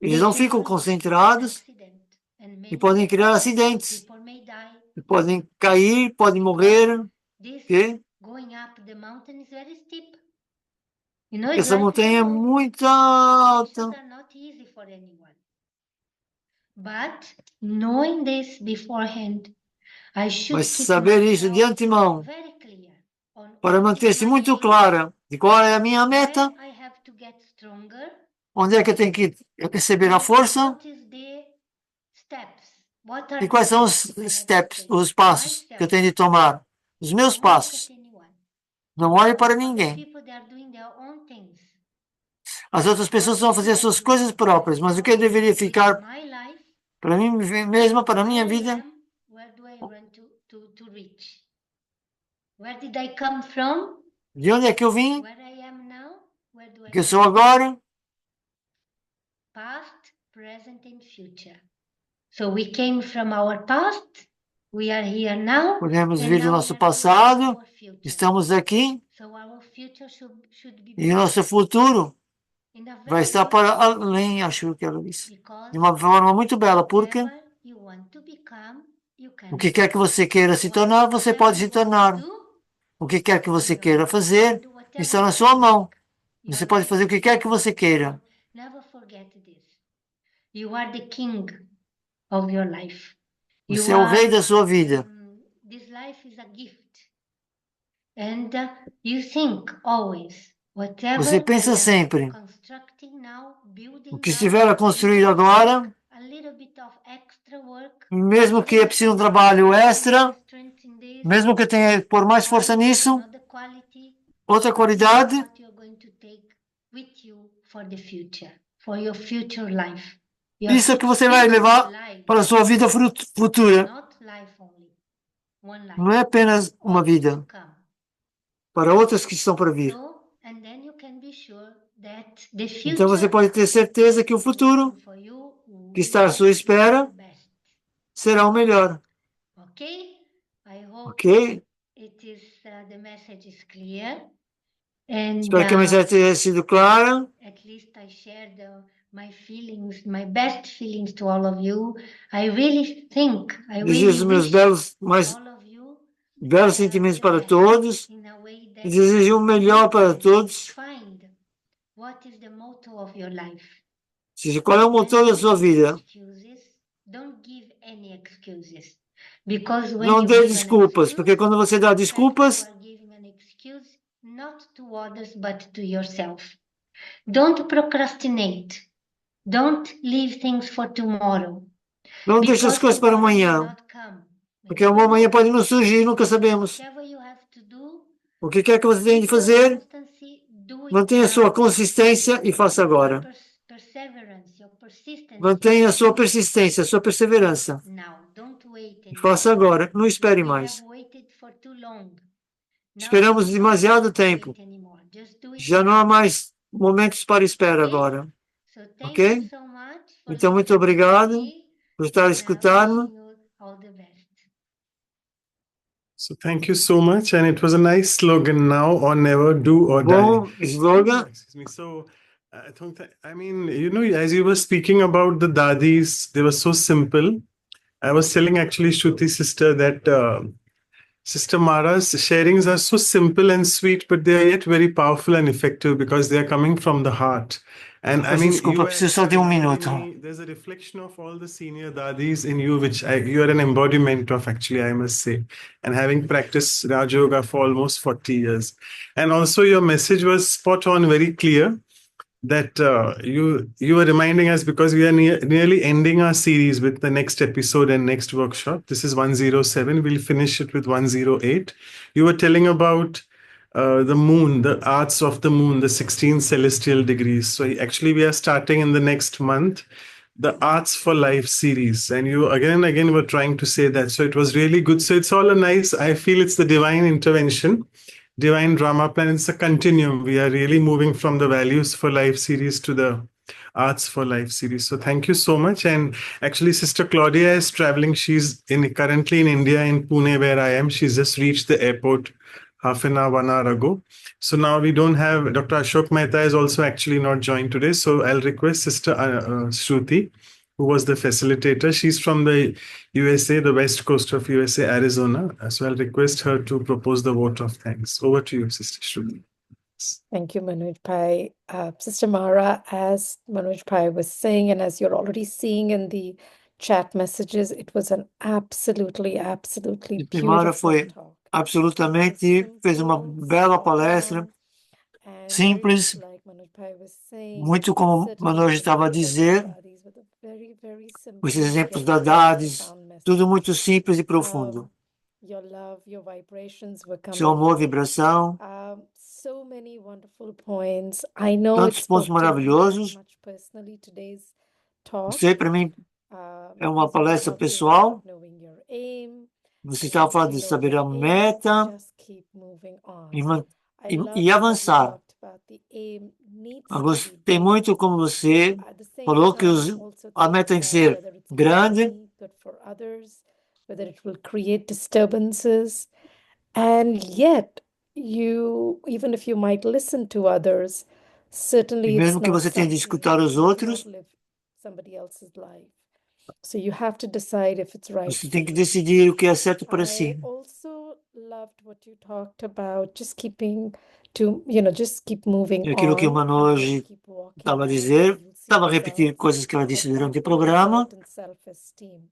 eles não ficam concentrados e podem criar acidentes. E podem cair, podem morrer. Okay? Essa montanha é muito alta. Mas saber isso de antemão, para manter-se muito clara de qual é a minha meta, Onde é que eu tenho que receber a força? What is the steps? What are E quais the são os steps I have to steps, take? os passos que eu tenho de tomar? Os meus Don't look at passos. anyone. Não olhe para Other ninguém. people, they are doing their own things. As outras pessoas vão fazer suas coisas próprias, mas o que eu deveria ficar My life, para mim mesma, para a minha where I vida? am, where do I want to reach? Where did I come from? De onde é que eu vim? Where I am now? Where do I Que eu want sou to agora? past, present, and future. So we came from our past, we are here now, Podemos and vir do now nosso we are going to passado, our future. estamos aqui, So our future should be e o nosso futuro in a vai very estar para beautiful além, acho que ela disse. because De uma forma muito bela, porque whatever you want to become, you can o que quer que você queira se tornar, você pode se tornar. O que quer que você queira fazer, está na sua mão. Você pode fazer o que quer que você queira. Never forget this. You are the king of your life. Você é o rei da sua vida. This life is a gift. And you think always, whatever Você pensa I am sempre, constructing now, building o que now, estiver a construir agora, a little bit of extra work, mesmo que eu precise de um trabalho extra, mesmo que eu tenha que pôr mais força nisso, another quality, outra qualidade, what you're going to take with you for the future, for your future life. Your isso é que você vai future levar life, para a sua vida futura. not life only, one life. Não é apenas uma Others vida, to come. para outras que estão para vir. So, and then you can be sure that the Então você future pode ter certeza que o futuro for you que está à sua espera best. será o melhor. Okay? I hope Ok? it is the message is clear. And Espero que a mensagem tenha sido clara. at least I shared my feelings, my best feelings to all of you. I really think, I Desejo really os meus wish mais all of you belos sentimentos the para best, todos. in a way E that desejo o melhor para todos. find what is the motto of your life. Ou seja, qual é o motor da sua vida? Excuses, don't give any excuses. Because when Não you dê give an desculpas, excuse, porque quando você dá desculpas, you are giving an excuse not to others but to yourself. Don't procrastinate. Don't leave things for tomorrow. não deixe as coisas para tomorrow may amanhã, not come. porque amanhã pode não surgir, nunca sabemos. Whatever you have to do, O que quer que você tenha de keep your fazer, constancy, do it mantenha a sua now. consistência e faça agora. Perseverance, your persistence, Mantenha a sua persistência, a sua perseverança. now. Don't wait E anymore. faça agora, não espere We mais. have waited for too long. Now Esperamos don't demasiado tempo. wait anymore. Just do it Já não now. há mais momentos para espera Ok? agora. So thank Ok? you so much for Então, muito listening to obrigado me, por estar a and escutar-me. wishing you all the best. So thank you so much, and it was a nice slogan, now or never, do or die. Bom slogan. Excuse me. So, I mean, you know, as you were speaking about the dadis, they were so simple. I was telling actually Shruti sister that Sister Mara's sharings are so simple and sweet, but they are yet very powerful and effective because they are coming from the heart. And I Peço mean, desculpa, preciso só de minuto. there's a reflection of all the senior dadis in you, which you are an embodiment of, actually, I must say. And having practiced Raja Yoga for almost 40 years. And also your message was spot on, very clear, that you were reminding us, because we are nearly ending our series with the next episode and next workshop. This is 107. We'll finish it with 108. You were telling about the moon, the arts of the moon, the 16 celestial degrees. So actually, we are starting in the next month the Arts for Life series, and you again and again were trying to say that. So it was really good. So it's all a nice, I feel it's the divine intervention, divine drama plan. It's a continuum. We are really moving from the Values for Life series to the Arts for Life series. So thank you so much. And actually, Sister Claudia is traveling. She's currently in India, in Pune, where I am. She's just reached the airport half an hour, 1 hour ago. So now we don't have, Dr. Ashok Mehta is also actually not joined today. So I'll request Sister Shruti, who was the facilitator. She's from the USA, the west coast of USA, Arizona. So I'll request her to propose the vote of thanks. Over to you, Sister Shruti. Thank you, Manoj Bhai. Sister Mara, as Manoj Bhai was saying, and as you're already seeing in the chat messages, it was an absolutely Mara beautiful foi talk. absolutamente, fez uma bela palestra, And simples. like Manoj muito como Manoj estava a dizer, os exemplos da Dadis, tudo muito simples e profundo. Seu amor, vibração, tantos pontos maravilhosos. Não sei, para mim é uma palestra pessoal. Você estava falando de saber a meta e avançar. Eu gostei muito como você falou que a meta tem que ser grande, whether it will create disturbances, and yet even if you might listen to others, certainly e it's mesmo que not você tenha de something escutar os you outros, cannot live somebody else's life. So you have to decide if it's right você for tem que you. decidir o que é certo para I si. also loved what you talked about, just keeping to, just keep moving E aquilo que o on, Manoj just keep walking estava a on, dizer, and you'll see estava a repetir results coisas que ela of disse durante o that will programa, result in self-esteem.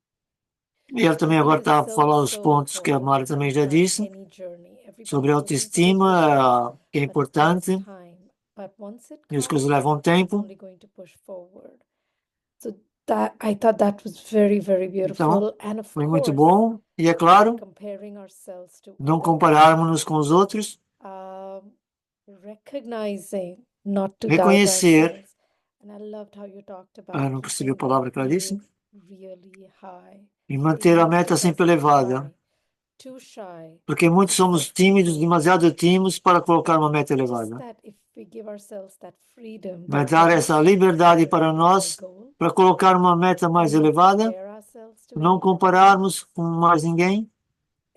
e ela I também think agora it's está a falar os so pontos que a important Mara também já on disse, any journey. sobre Everybody will be autoestima, que é but it takes importante, time. But once it e as comes, coisas levam it's tempo. only going to push forward. So that I thought that was very, very Então, beautiful. And of foi muito course, bom. E é claro, comparing ourselves to não others, compararmos-nos com os outros, recognizing not to doubt reconhecer, ourselves. And I loved how you talked não about percebi a keeping the palavra que ela disse, aim really high. e We manter a need to meta keep sempre ourselves elevada. high. Too shy Porque muitos to somos set tímidos, goals. demasiado tímidos para colocar uma meta Just elevada. that if we give ourselves that freedom, Mas that dar essa liberdade para high nós, goal, para colocar uma meta mais and not elevada, compare ourselves to não anybody, compararmos com mais ninguém.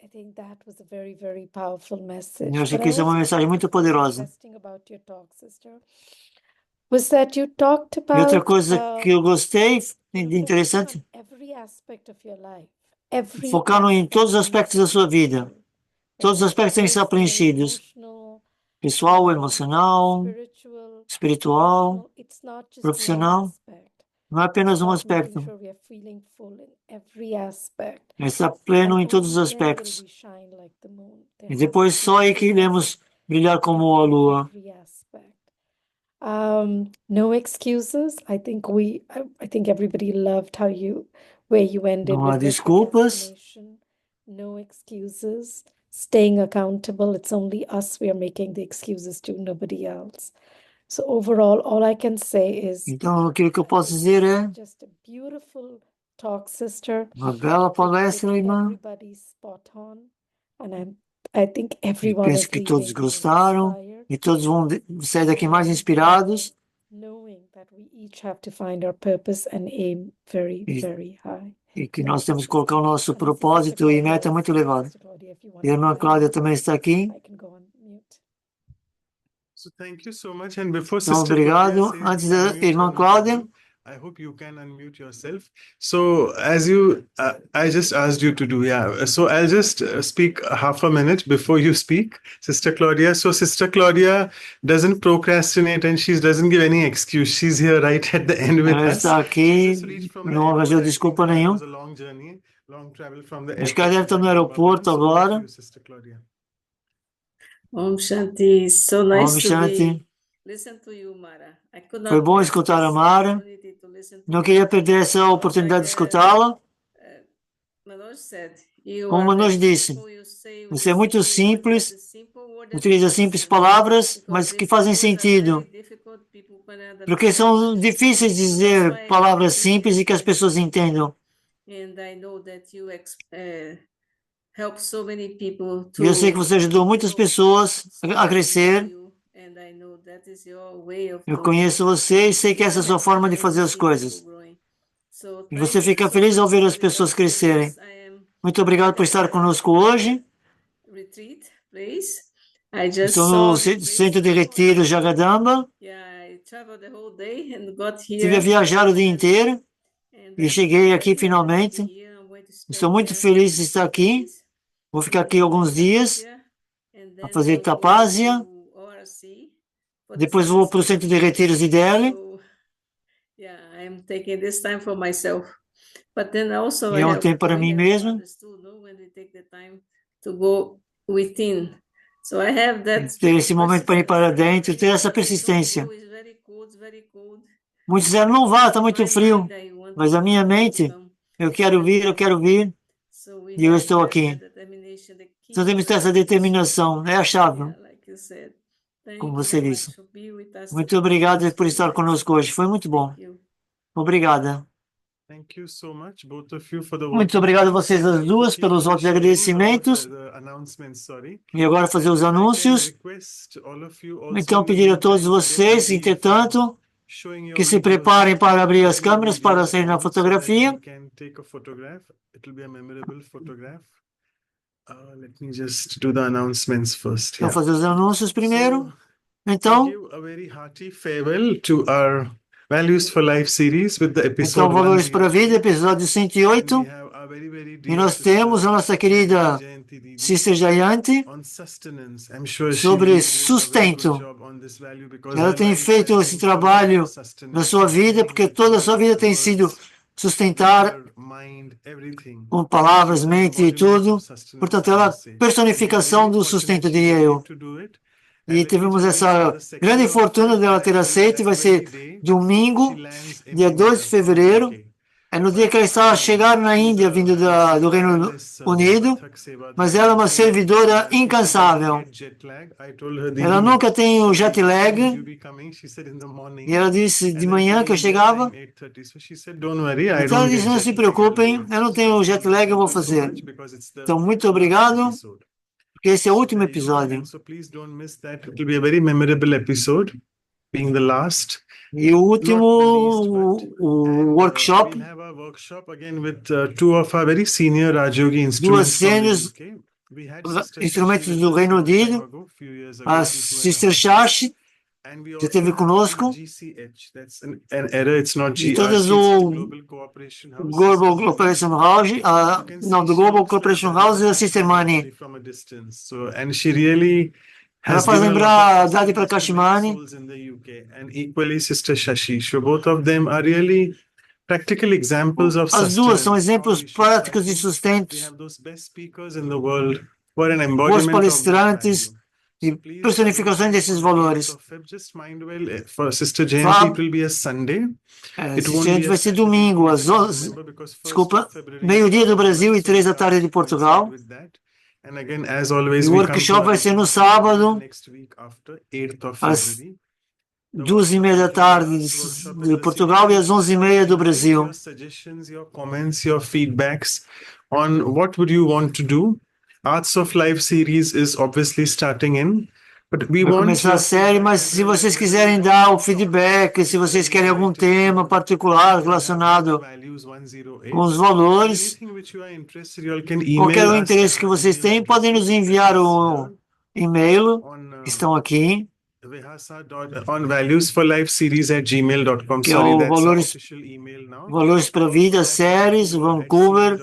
I think that was a very, very powerful Eu message. achei But que I isso é uma also mensagem thought muito what was poderosa. interesting about your talk, sister, was that you talked E outra about coisa que eu gostei, de focusing interessante, on every aspect of your life, every focar em todos os aspect aspectos da sua vida. whether Todos os it's aspectos têm que estar personal, preenchidos. emotional, Pessoal, emocional, spiritual, espiritual, professional. It's not just one profissional. aspect. Não é apenas um About making aspecto. sure we are feeling full in every aspect. É estar pleno And em todos os only then will aspectos. we shine like the moon. E There has depois to só be aí que iremos brilhar como a lua. every aspect. No excuses. I think everybody loved where you ended Não há with desculpas. procrastination. No excuses. Staying accountable. It's only us we are making the excuses to, nobody else. So overall, all I can say is Então, aquilo que eu posso dizer é just a beautiful talk, sister. uma bela palestra, irmã. Everybody spot on. And I think E everyone penso is que todos leaving gostaram inspired, e todos vão sair daqui mais inspirados. knowing that we each have to find our purpose and aim very, E, very high. e que nós temos que colocar o nosso And I see Sister propósito e Claudia meta muito also. elevado. Sister Claudia, if you want E a to irmã add Cláudia anything, também está aqui. I can go on mute. So thank you so much. And before Então, Sister Claudia obrigado. says Antes da unmute irmã her Cláudia, audio, I hope you can unmute yourself. So as you, I just asked you to do, yeah. So I'll just speak half a minute before you speak, Sister Claudia. So Sister Claudia doesn't procrastinate and she doesn't give any excuse. She's here right at the end with ela us. está She aqui, just reached from the não arranjou airport. I desculpa think it nenhuma. was a long journey, long travel from the Acho que ela airport deve estar to no aeroporto Barbados. So over to agora. you, Sister Claudia. Om Shanti, so Om nice to Shanti. be listen to you, Mara. I could Foi not bom miss escutar a this Mara. opportunity to listen to Não you. queria perder essa oportunidade de escutá-la. Manoj said, you Como are Manoj very disse, simple, you say with você a é muito simple word, but simples, the simple word that utiliza makes simples sense. palavras, Because mas que these fazem words are sentido. very difficult, people cannot Porque são understand. difíceis de So that's dizer why I palavras appreciate simples e que as this. pessoas entendam. And I know that you help so many people E eu sei que to você ajudou muitas grow. pessoas So a I know crescer. you, and I know that is your way of Eu doing. conheço você e sei que You essa é a are sua forma de happy when fazer you as see people coisas. growing. So E thank você you fica so feliz ao much ver for as this pessoas crescerem. opportunities. I am Muito obrigado por at estar the conosco hoje. retreat place. I just Estou saw no the place centro de now. retiro Jagadamba. Yeah, I traveled the whole day and got Estive a here. viajar o dia And, inteiro and e I'm cheguei very aqui happy to be finalmente. here. I'm going to Estou spend muito here feliz de estar few aqui. days Vou ficar aqui doing alguns dias tapasya, and a then fazer I'll go tapásia. to ORC for the Depois vou para o satsang. centro de retiros de Delhi. So yeah, I'm taking this time for myself. But then also E é um tempo para mim mesmo. understood, no, when we take the time to go within. So I have that Ter esse momento para ir para dentro, ter essa persistência. is very very cold. Muitos disseram, não vá, está muito My frio. mind, I want Mas a to minha come, mente, eu quero vir, eu quero vir. So we E eu have estou that aqui. determination, the key Então temos que ter essa word. determinação, é a chave, Yeah, like you said. como Thank you você very disse. much for being with us Muito today. obrigado por estar conosco hoje. Foi muito bom. Thank you. Obrigada. Thank you so much, both of you, for the work. Muito obrigado a vocês as duas pelos votos de agradecimentos. E agora fazer os anúncios. Então pedir a todos vocês, entretanto, que se preparem para abrir as câmeras para sair na fotografia. Let me just do the announcements first. Então fazer os anúncios primeiro. Então, Give a very hearty farewell to our Values for Life series with the então episode Valores para a 108. Vida, episódio 108. We have our very E dear nós sister, temos a nossa querida Jayanti Didi, Sister Jayanti on sustenance. I'm sure she sobre will do a very sustento. good job on this value because Ela her tem life feito has esse been full of trabalho sustenance. na sua vida, porque toda a sua vida tem sido sustentar Her mind, everything. com palavras, mente e tudo. Portanto, ela é a personificação do sustento, diria eu. E tivemos essa grande fortuna dela ter aceito, e vai ser domingo, dia 2 de fevereiro. É no dia que ela está a chegar na Índia, vindo do Reino Unido, mas ela é uma servidora incansável. Ela nunca tem o jet lag, e ela disse de manhã que eu chegava. Então ela disse, não se preocupem, eu não tenho jet lag, eu vou fazer. Então, muito obrigado, porque esse é o último episódio. So please don't miss that. It will be a very memorable episode, being the last. E o último, o workshop, We'll have a workshop again with two of our very senior Rajyogi duas instruments from the sêniores UK. We had Sister instrumentos Shashi do with us Reino some time Unido, ago, few years ago, a 2.5 Sister years. Shashi, And we que also esteve have conosco, GCH. That's an error. It's not e GRC, todas it's o Global Cooperation House. Global Cooperation House, You can não, see do she Global looks like Cooperation that House e a actually Sister Mani. from a distance. So, and she really Ela has faz given a lembrar a lot of Dadi para sustenance to many Kashmani. souls in the UK, and equally Sister Shashi. So both of them are really practical examples of As duas são sustenance. exemplos práticos de sustento, We have those best speakers in the world who are an boas embodiment of that palestrantes value. e So please, personificações desses valores. just mind well, for Sister Jayanti, it will be a Sunday. It won't Esse be a vai ser Saturday, domingo, às 11, remember, because 1st desculpa, of February meio-dia do Brasil e so 3 da tarde de Portugal. with that. And again, as always, E o we come to workshop our vai ser no regular sábado, next week after 8th of às February. 2h30 da tarde de Portugal e às 11h30 do Brasil. Your suggestions, your comments, your feedbacks on what would you want to do. Arts of Life series is obviously starting in, but we Vai want começar a your série, mas se vocês quiserem dar o feedback, se vocês querem algum tema particular relacionado Values 108. com os valores, Anything which you are interested, you all can qualquer email us interesse que vocês têm, podem nos enviar o e-mail, on que estão aqui, on valuesforlifeseries@gmail.com. que é Sorry, o that's our Valores, official email now. Valores para a Vida, séries, Vancouver,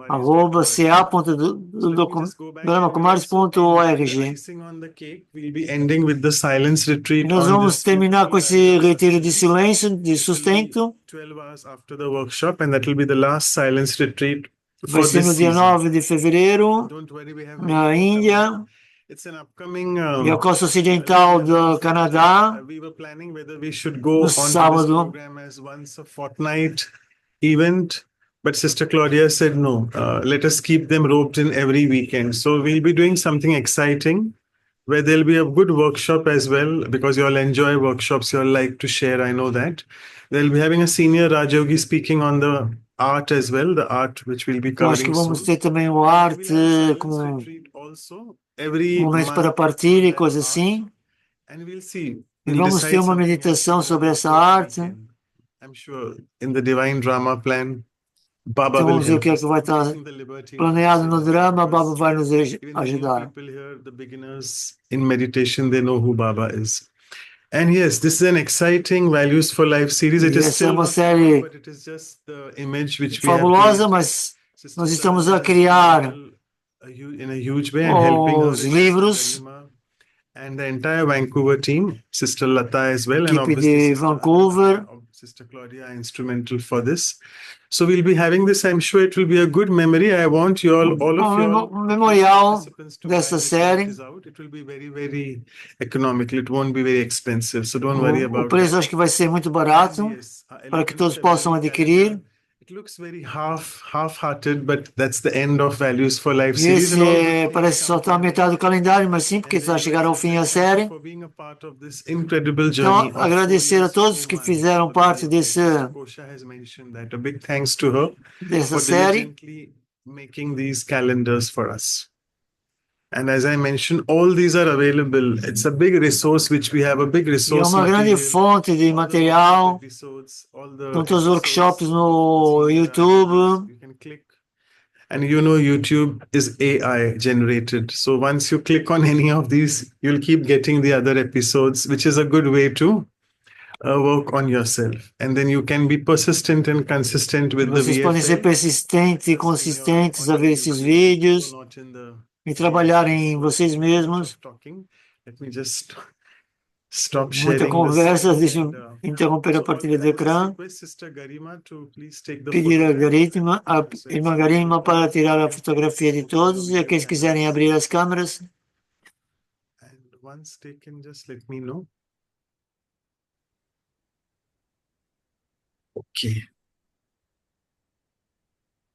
@ca.brahmakumaris.org. Icing on the cake, we'll be ending with the silence E retreat nós on vamos this terminar com esse beautiful retiro de sustenance. silêncio, de sustento. 12 hours after the workshop, and that will be the last silence retreat Vai for ser this no dia season. 9 de fevereiro, Don't worry, we have na many more Índia, coming up. It's an upcoming e a costa ocidental do Canadá, we were planning whether we should go no on to this sábado. program as once a fortnight event, but Sister Claudia said no. Let us keep them roped in every weekend. So we'll be doing something exciting where there'll be a good workshop as well, because you all enjoy workshops, you all like to share, I know that. They'll be having a senior Rajyogi speaking on the art as well, the art which we'll be Eu acho que covering vamos soon. ter também o We'll arte, have a silence com retreat also every momentos para month partilha e on coisas that assim. art. And we'll see. E We'll vamos decide ter uma something meditação as to sobre what essa fourth arte. weekend. I'm sure in the divine drama plan, Baba Então will vamos ver o help que é us. que vai I'm estar taking the liberty now to planeado say no that, drama. because Baba vai nos even the new ajudar. people here, the beginners in meditation, they know who Baba is. And yes, this is an exciting Values for Life series. It E is essa é still uma not série over, but it is just the image which we have fabulosa, created. mas Sister nós estamos Sarah a has criar done in a huge way, and helping her os is livros, Sister Garima and the entire Vancouver team, Sister Lata as well, and equipe obviously de Sister Vancouver, Sister Claudia are instrumental for this. So we'll be having this. I'm sure it will be a good memory. I want you all of you all Memorial participants to buy dessa this when série. it is out. It will be very, very economical. It won't be very expensive. So don't worry O about preço that. acho que vai ser muito barato And yes, para que 11th todos possam February adquirir. calendar. It looks very half-hearted, but that's the end of Values for Life E series. And all good things parece só come estar to a an metade do end. calendário, mas sim, porque And está a then chegar ao let's fim a just thank you série. for being a part of this incredible Então, journey of 4 agradecer a years, todos 4 que months fizeram for the parte making. Sister dessa Kosha has mentioned that. A big thanks to her for série. diligently making these calendars for us. And as I mentioned, all these are available. It's a big resource, which we have a big E é resource uma grande material. fonte de All the workshop material. episodes, all the Estão todos os workshops episodes of no Senior YouTube. Rajyogas, you can click. And you know, YouTube is AI generated. So once you click on any of these, you'll keep getting the other episodes, which is a good way to work on yourself. And then you can be persistent and consistent with the Vocês podem ser VFA. persistentes e consistentes a ver esses vídeos e trabalhar em vocês mesmos. Let me just stop Muita sharing the conversa, screen deixa eu and, interromper a so partilha do I'll just ecrã. request Sister Garima to please take the Pedir a photograph. irmã Garima para tirar a fotografia de todos e aqueles que quiserem abrir as câmeras. And once taken, just let me know. Okay.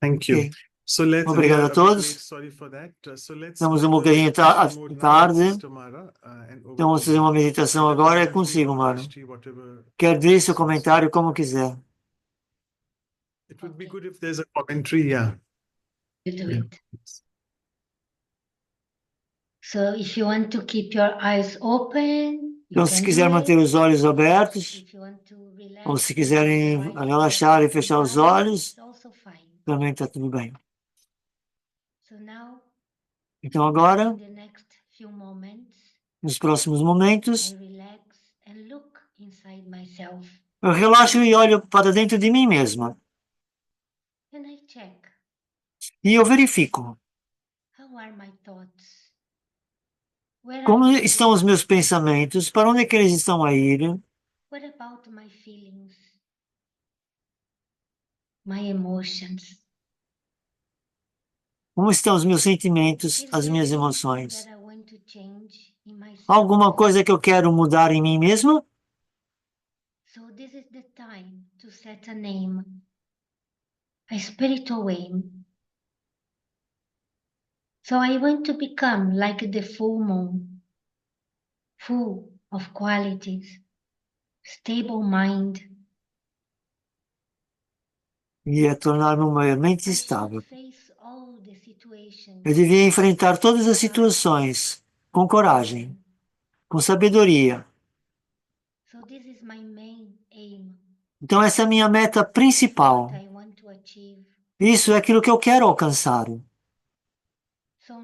Thank you. Ok. So let's. Obrigado a todos. Sorry for that. So let's. Estamos um bocadinho tarde. Então vamos fazer uma meditação agora. É consigo, Mara. Quer dizer seu comentário como quiser. It would be good if there's a commentary, yeah. You do it. So if you want to keep your eyes open, you Então, se can quiser do manter it. os olhos abertos, If you want to relax, ou se you quiserem can lie relaxar e flat fechar os down, olhos, it's also fine. também está tudo bem. So now, Então, agora, in the next few moments, nos próximos momentos, I relax and look inside myself eu relaxo e olho para dentro de mim mesma. and I check E eu verifico how are my thoughts? Where como are they estão os going? meus pensamentos, para onde é que eles estão a ir, What about my feelings? My emotions? como estão os meus sentimentos, Is as there minhas anything emoções. that I want to change in myself? Alguma coisa que eu quero mudar em mim mesma? So this is the time to set a name, a spiritual aim. So I want to become like the full moon, full of qualities, stable mind. E é tornar-me uma mente I estável. should face all the situations Eu devia enfrentar todas as situações com coragem, com sabedoria. So this is my main aim. Então, essa é a minha meta principal. What I want to achieve. Isso é aquilo que eu quero alcançar. So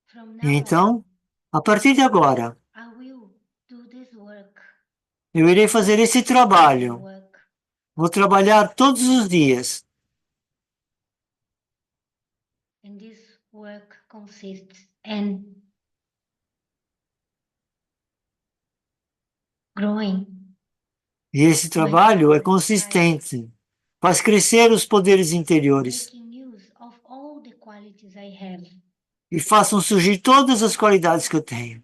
from now E então, a partir de agora, I will do this work. eu irei fazer esse trabalho. Work. Vou trabalhar todos os dias. And this work consists in growing. E esse trabalho é consistente. Faz crescer os poderes interiores Making use of all the qualities I have. e façam surgir todas as qualidades que eu tenho.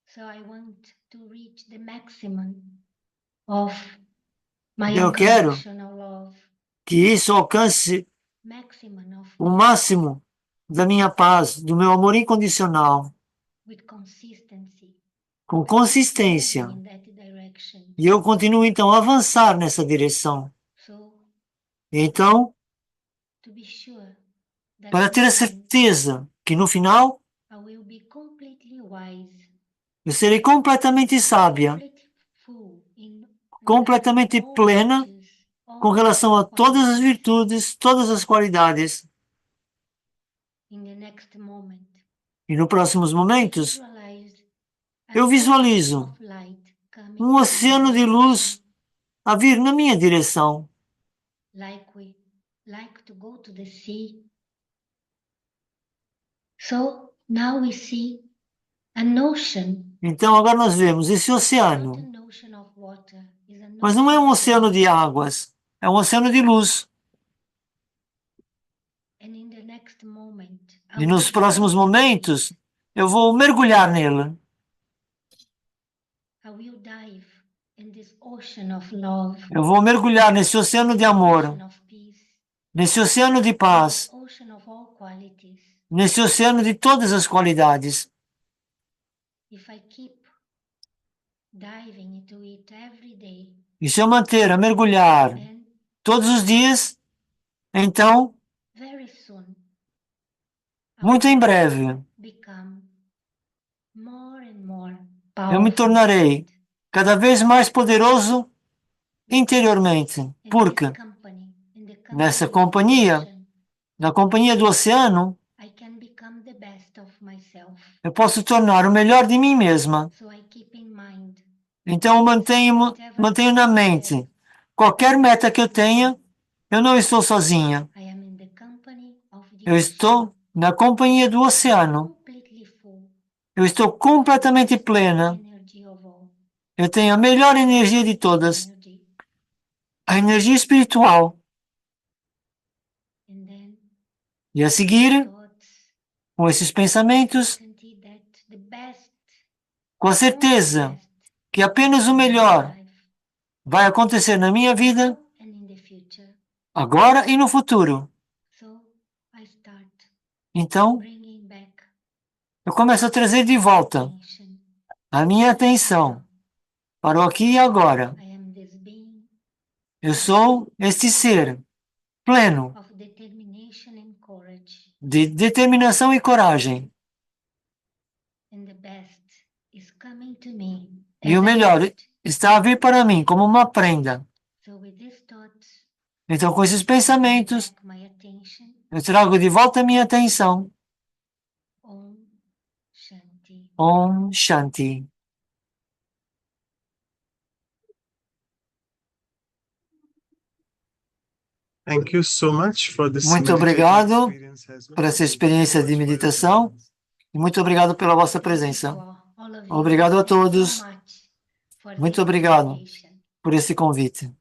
So I want to reach the maximum of my Eu quero unconditional love. que isso alcance Maximum of o máximo da minha paz, do meu amor incondicional, with consistency. com consistência. Moving in that direction. E eu continuo então a avançar nessa direção. So Então, to be sure that para ter a certeza que no final I will be completely wise, eu serei completamente sábia, completely full in completamente all plena virtues, all com relação a todas as qualities. virtudes, todas as qualidades. In the next moment, E nos próximos momentos, visualize a eu flood visualizo of light coming um oceano de luz a vir na minha direção, like we like to go to the sea. So now we see An ocean, Então agora nós vemos esse not oceano, an ocean of water, is an mas não é um ocean oceano de águas, é um oceano de luz. and in the next moment, E nos próximos momentos, eu vou mergulhar nele. I will dive in this ocean of love, Eu vou mergulhar nesse oceano de amor, ocean of peace, nesse oceano de paz, ocean of all qualities. nesse oceano de todas as qualidades. If I keep diving into it every day, E se eu manter a mergulhar then todos os dias, então, very soon, muito em breve, become more and more eu me powerful. tornarei cada vez mais poderoso interiormente. In Porque this company, in the nessa company of the companhia, ocean, na companhia do oceano, I can become the best of myself. eu posso tornar o melhor de mim mesma. So I keep in mind Então, eu mantenho na mente. Qualquer meta que eu tenha, eu não estou sozinha. I am in the company of the Eu estou na companhia do oceano. completely full Eu estou completamente plena. energy of all Eu tenho a melhor energia de todas, energy. a energia espiritual. And then E a seguir, thoughts, com esses pensamentos, certainty that the best, com a only certeza best que apenas o in my melhor life vai acontecer na minha vida, and in the future. agora e no futuro. So I start Então, bringing back eu começo a trazer de volta attention. a minha atenção para o aqui e agora. I am this being Eu sou este ser pleno of determination and courage, de determinação e coragem. and the best is coming to me E as o a melhor gift. está a vir para mim como uma prenda. So with these thoughts, Então, com esses I bring pensamentos, back my attention. eu trago de volta a minha atenção. Om Shanti. Om Shanti. Thank you so much for this Muito meditative obrigado experience as well. por essa Thank you experiência so de much for your meditação presence. e muito obrigado pela vossa For presença. all of you. Obrigado a Thank you todos. so much for Muito this obrigado invitation. por esse convite.